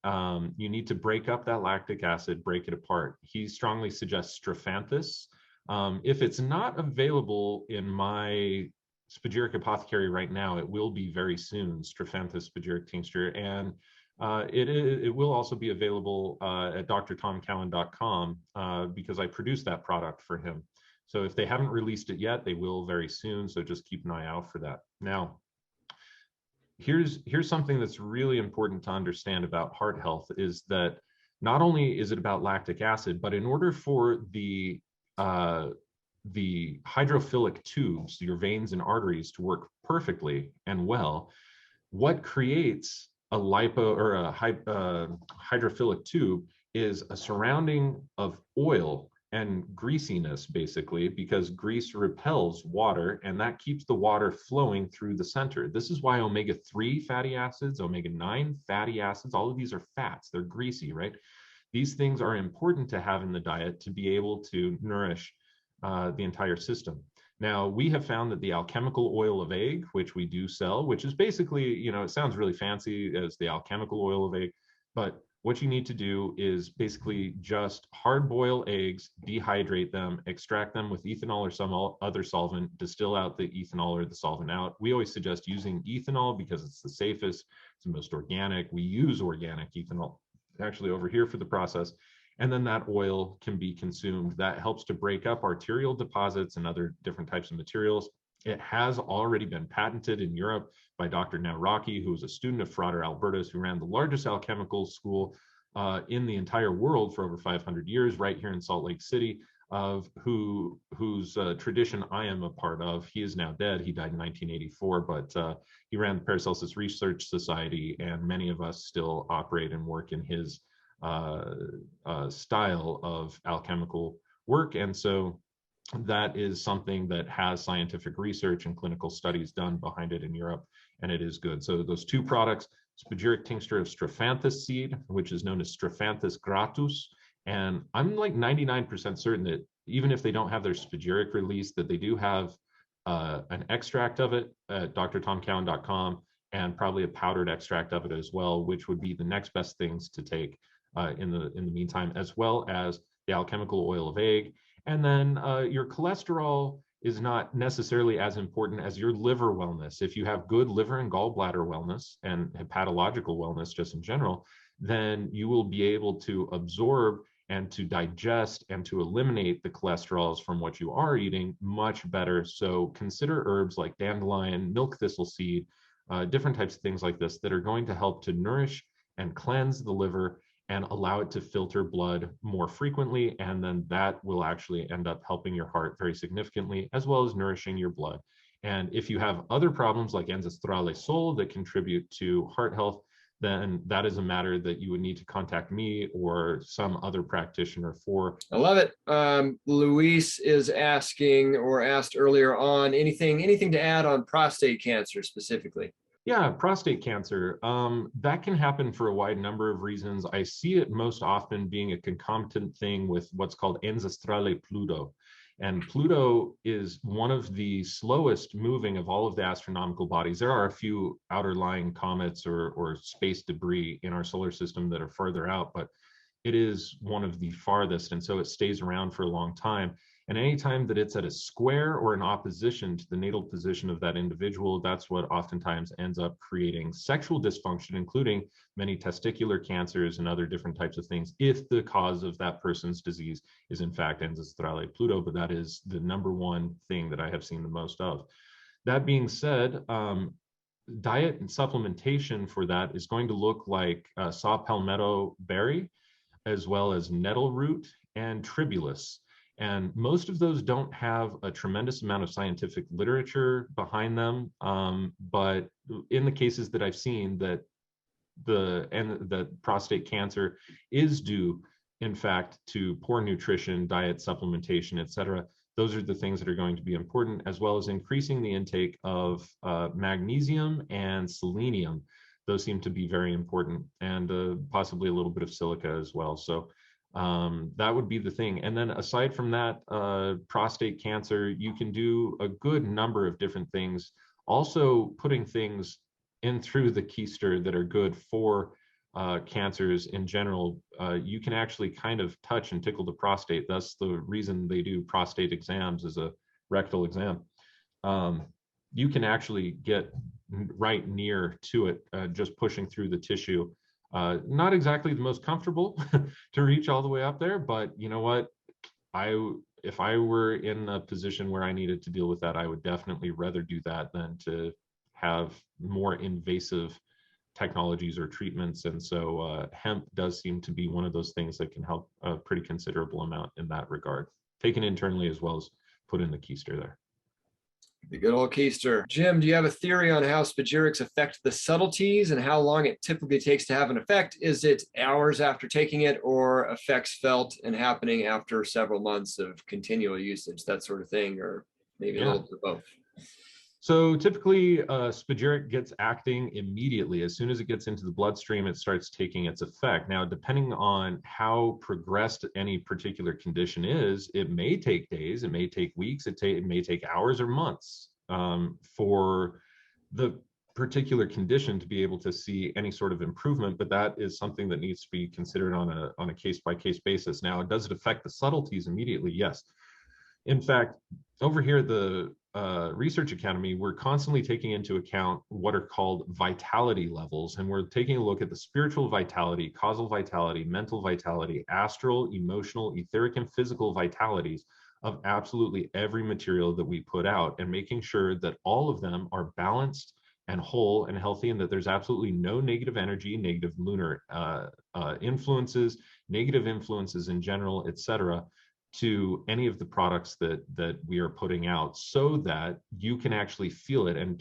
You need to break up that lactic acid, break it apart. He strongly suggests strophanthus. If it's not available in my spagyric apothecary right now, it will be very soon, strophanthus spagyric tincture. And it will also be available at drtomcowan.com because I produced that product for him. So if they haven't released it yet, they will very soon. So just keep an eye out for that. Now, here's something that's really important to understand about heart health is that not only is it about lactic acid, but in order for the hydrophilic tubes, your veins and arteries, to work perfectly and well, what creates a hydrophilic tube is a surrounding of oil and greasiness, basically, because grease repels water and that keeps the water flowing through the center. This is why omega-3 fatty acids, omega-9 fatty acids, all of these are fats, they're greasy, right? These things are important to have in the diet to be able to nourish the entire system. Now, we have found that the alchemical oil of egg, which we do sell, which is basically, it sounds really fancy as the alchemical oil of egg, but what you need to do is basically just hard boil eggs, dehydrate them, extract them with ethanol or some other solvent, distill out the ethanol or the solvent out. We always suggest using ethanol because it's the safest, it's the most organic. We use organic ethanol actually over here for the process. And then that oil can be consumed. That helps to break up arterial deposits and other different types of materials. It has already been patented in Europe by Dr. Nawrocki, who was a student of Frater Albertus, who ran the largest alchemical school in the entire world for over 500 years, right here in Salt Lake City, of whose tradition I am a part of. He is now dead. He died in 1984, but he ran the Paracelsus Research Society, and many of us still operate and work in his style of alchemical work. And so that is something that has scientific research and clinical studies done behind it in Europe, and it is good. So those two products, spagyric tincture of strophanthus seed, which is known as Strophanthus gratus, and I'm like 99% certain that even if they don't have their spagyric release, that they do have an extract of it at drtomcowan.com, and probably a powdered extract of it as well, which would be the next best things to take in the meantime, as well as the alchemical oil of egg. And then your cholesterol is not necessarily as important as your liver wellness. If you have good liver and gallbladder wellness and hepatological wellness just in general, then you will be able to absorb and to digest and to eliminate the cholesterols from what you are eating much better. So consider herbs like dandelion, milk thistle seed, different types of things like this that are going to help to nourish and cleanse the liver and allow it to filter blood more frequently. And then that will actually end up helping your heart very significantly, as well as nourishing your blood. And if you have other problems like ancestrale sol that contribute to heart health, then that is a matter that you would need to contact me or some other practitioner for. I love it. Luis is asking, or asked earlier on, anything to add on prostate cancer specifically? Yeah, prostate cancer. That can happen for a wide number of reasons. I see it most often being a concomitant thing with what's called ancestrale Pluto. And Pluto is one of the slowest moving of all of the astronomical bodies. There are a few outer lying comets or space debris in our solar system that are further out, but it is one of the farthest. And so it stays around for a long time. And anytime that it's at a square or in opposition to the natal position of that individual, that's what oftentimes ends up creating sexual dysfunction, including many testicular cancers and other different types of things, if the cause of that person's disease is in fact ancestrale Pluto. But that is the number one thing that I have seen the most of. That being said, diet and supplementation for that is going to look like saw palmetto berry, as well as nettle root and tribulus. And most of those don't have a tremendous amount of scientific literature behind them. But in the cases that I've seen that the prostate cancer is due, in fact, to poor nutrition, diet, supplementation, et cetera, those are the things that are going to be important, as well as increasing the intake of magnesium and selenium. Those seem to be very important, and possibly a little bit of silica as well. So that would be the thing. And then aside from that, prostate cancer, you can do a good number of different things. Also putting things in through the keister that are good for cancers in general. You can actually kind of touch and tickle the prostate. That's the reason they do prostate exams as a rectal exam. You can actually get right near to it, just pushing through the tissue. Not exactly the most comfortable to reach all the way up there, but you know what? If I were in a position where I needed to deal with that, I would definitely rather do that than to have more invasive technologies or treatments. And so hemp does seem to be one of those things that can help a pretty considerable amount in that regard, taken internally as well as put in the keister there. The good old keister. Jim, do you have a theory on how spagyrics affect the subtleties and how long it typically takes to have an effect? Is it hours after taking it, or effects felt and happening after several months of continual usage, that sort of thing, or maybe a little bit of both? So typically spagyric gets acting immediately. As soon as it gets into the bloodstream, it starts taking its effect. Now, depending on how progressed any particular condition is, it may take days, it may take weeks, it may take hours or months. For the particular condition to be able to see any sort of improvement, but that is something that needs to be considered on a case-by-case basis. Now, does it affect the subtleties immediately? Yes. In fact, over here at the Research Academy, we're constantly taking into account what are called vitality levels, and we're taking a look at the spiritual vitality, causal vitality, mental vitality, astral, emotional, etheric, and physical vitalities of absolutely every material that we put out, and making sure that all of them are balanced and whole and healthy, and that there's absolutely no negative energy, negative lunar influences, negative influences in general, etc., to any of the products that we are putting out, so that you can actually feel it. And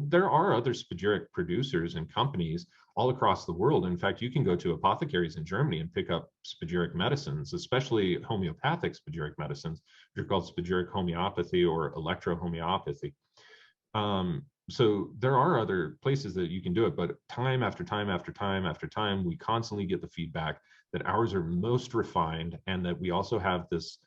there are other spagyric producers and companies all across the world. In fact, you can go to apothecaries in Germany and pick up spagyric medicines, especially homeopathic spagyric medicines, which are called spagyric homeopathy or electrohomeopathy. So there are other places that you can do it, but time after time after time after time, we constantly get the feedback that ours are most refined, and that we also have this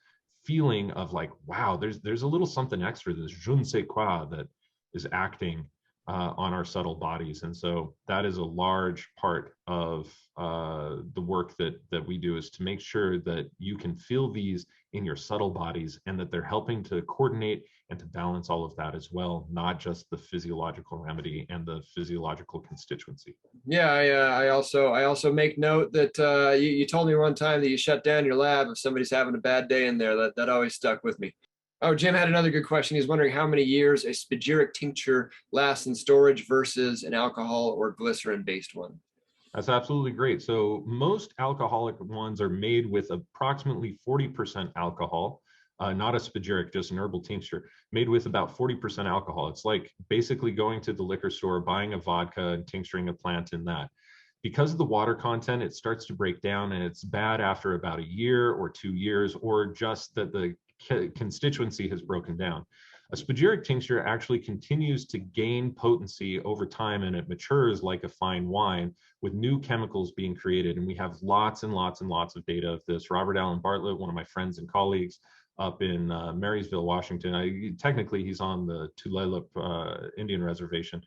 feeling of like, wow, there's a little something extra, this je ne sais quoi that is acting on our subtle bodies. And so that is a large part of the work that we do, is to make sure that you can feel these in your subtle bodies, and that they're helping to coordinate and to balance all of that as well, not just the physiological remedy and the physiological constituency. Yeah, I also make note that you told me one time that you shut down your lab if somebody's having a bad day in there. That always stuck with me. Oh, Jim had another good question. He's wondering how many years a spagyric tincture lasts in storage versus an alcohol or glycerin-based one. That's absolutely great. So most alcoholic ones are made with approximately 40% alcohol, not a spagyric, just an herbal tincture, made with about 40% alcohol. It's like basically going to the liquor store, buying a vodka and tincturing a plant in that. Because of the water content, it starts to break down, and it's bad after about a year or 2 years, or just that the constituency has broken down. A spagyric tincture actually continues to gain potency over time, and it matures like a fine wine with new chemicals being created. And we have lots and lots and lots of data of this. Robert Allen Bartlett, one of my friends and colleagues up in Marysville, Washington, technically he's on the Tulalip Indian Reservation.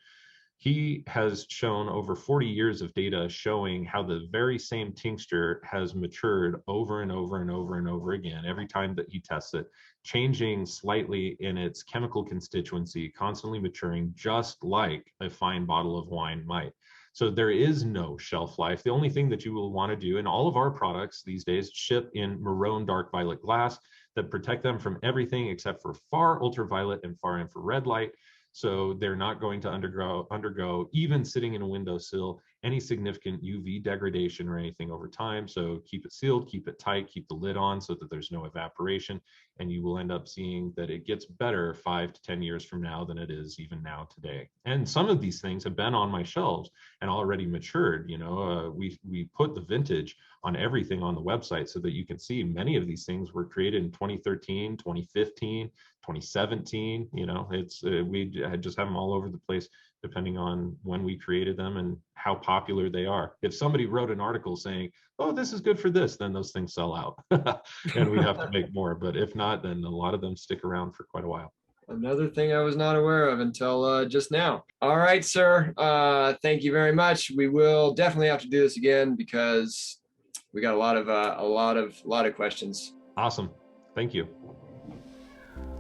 He has shown over 40 years of data showing how the very same tincture has matured over and over and over and over again every time that he tests it, changing slightly in its chemical constituency, constantly maturing, just like a fine bottle of wine might. So there is no shelf life. The only thing that you will want to do, and all of our products these days ship in maroon dark violet glass that protect them from everything except for far ultraviolet and far infrared light. So they're not going to undergo, even sitting in a windowsill, any significant UV degradation or anything over time. So keep it sealed, keep it tight, keep the lid on so that there's no evaporation, and you will end up seeing that it gets better 5 to 10 years from now than it is even now today. And some of these things have been on my shelves and already matured. You know, we put the vintage on everything on the website so that you can see many of these things were created in 2013, 2015, 2017. You know, we just have them all over the place depending on when we created them and how popular they are. If somebody wrote an article saying, oh, this is good for this, then those things sell out and we have to make more. But if not, then a lot of them stick around for quite a while. Another thing I was not aware of until just now. All right, sir. Thank you very much. We will definitely have to do this again because we got a lot of questions. Awesome. Thank you.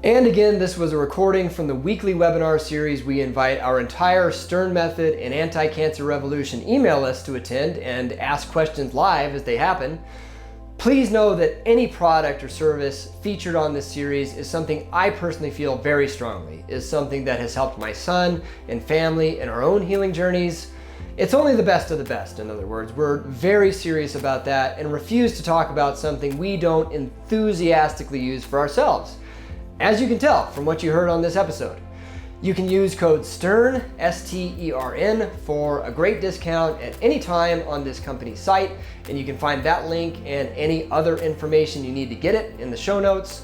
And again, this was a recording from the weekly webinar series. We invite our entire Stern Method and Anti-Cancer Revolution email list to attend and ask questions live as they happen. Please know that any product or service featured on this series is something I personally feel very strongly is something that has helped my son and family in our own healing journeys. It's only the best of the best, in other words. We're very serious about that and refuse to talk about something we don't enthusiastically use for ourselves. As you can tell from what you heard on this episode, you can use code STERN, S-T-E-R-N, for a great discount at any time on this company's site, and you can find that link and any other information you need to get it in the show notes.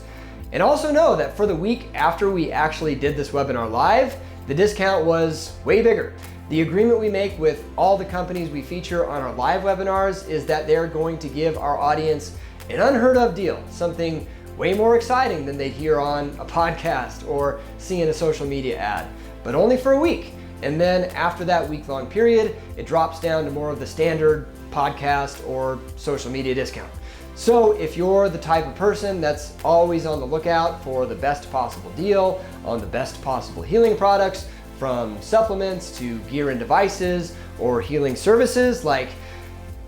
And also know that for the week after we actually did this webinar live, the discount was way bigger. The agreement we make with all the companies we feature on our live webinars is that they're going to give our audience an unheard of deal, something way more exciting than they'd hear on a podcast or see in a social media ad, but only for a week. And then after that week-long period, it drops down to more of the standard podcast or social media discount. So if you're the type of person that's always on the lookout for the best possible deal on the best possible healing products, from supplements to gear and devices or healing services like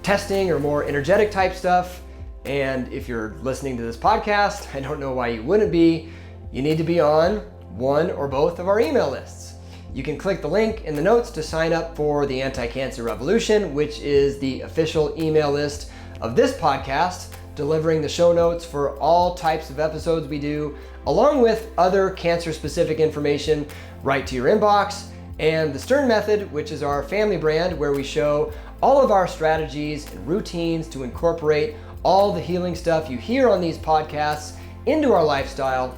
testing or more energetic type stuff, and if you're listening to this podcast, I don't know why you wouldn't be, you need to be on one or both of our email lists. You can click the link in the notes to sign up for the Anti-Cancer Revolution, which is the official email list of this podcast, delivering the show notes for all types of episodes we do, along with other cancer-specific information right to your inbox, and the Stern Method, which is our family brand where we show all of our strategies and routines to incorporate all the healing stuff you hear on these podcasts into our lifestyle,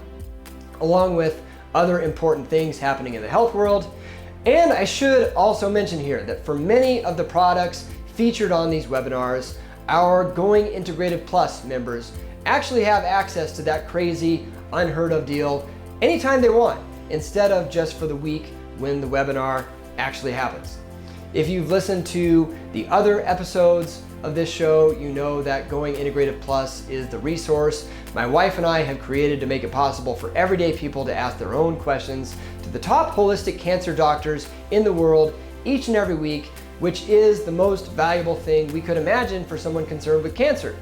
along with other important things happening in the health world. And I should also mention here that for many of the products featured on these webinars, our Going Integrative Plus members actually have access to that crazy, unheard of deal anytime they want, instead of just for the week when the webinar actually happens. If you've listened to the other episodes of this show, you know that Going Integrative Plus is the resource my wife and I have created to make it possible for everyday people to ask their own questions to the top holistic cancer doctors in the world each and every week, which is the most valuable thing we could imagine for someone concerned with cancer.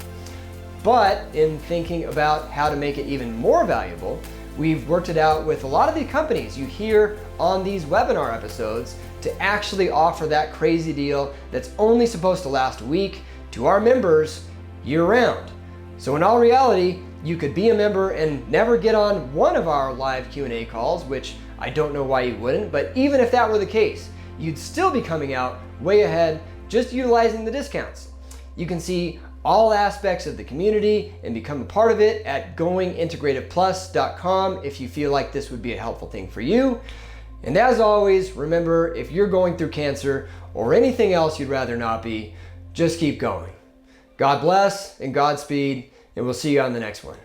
But in thinking about how to make it even more valuable, we've worked it out with a lot of the companies you hear on these webinar episodes to actually offer that crazy deal that's only supposed to last a week to our members year-round. So in all reality, you could be a member and never get on one of our live Q&A calls, which I don't know why you wouldn't, but even if that were the case, you'd still be coming out way ahead just utilizing the discounts. You can see all aspects of the community and become a part of it at goingintegrativeplus.com if you feel like this would be a helpful thing for you. And as always, remember, if you're going through cancer or anything else you'd rather not be, just keep going. God bless and Godspeed, and we'll see you on the next one.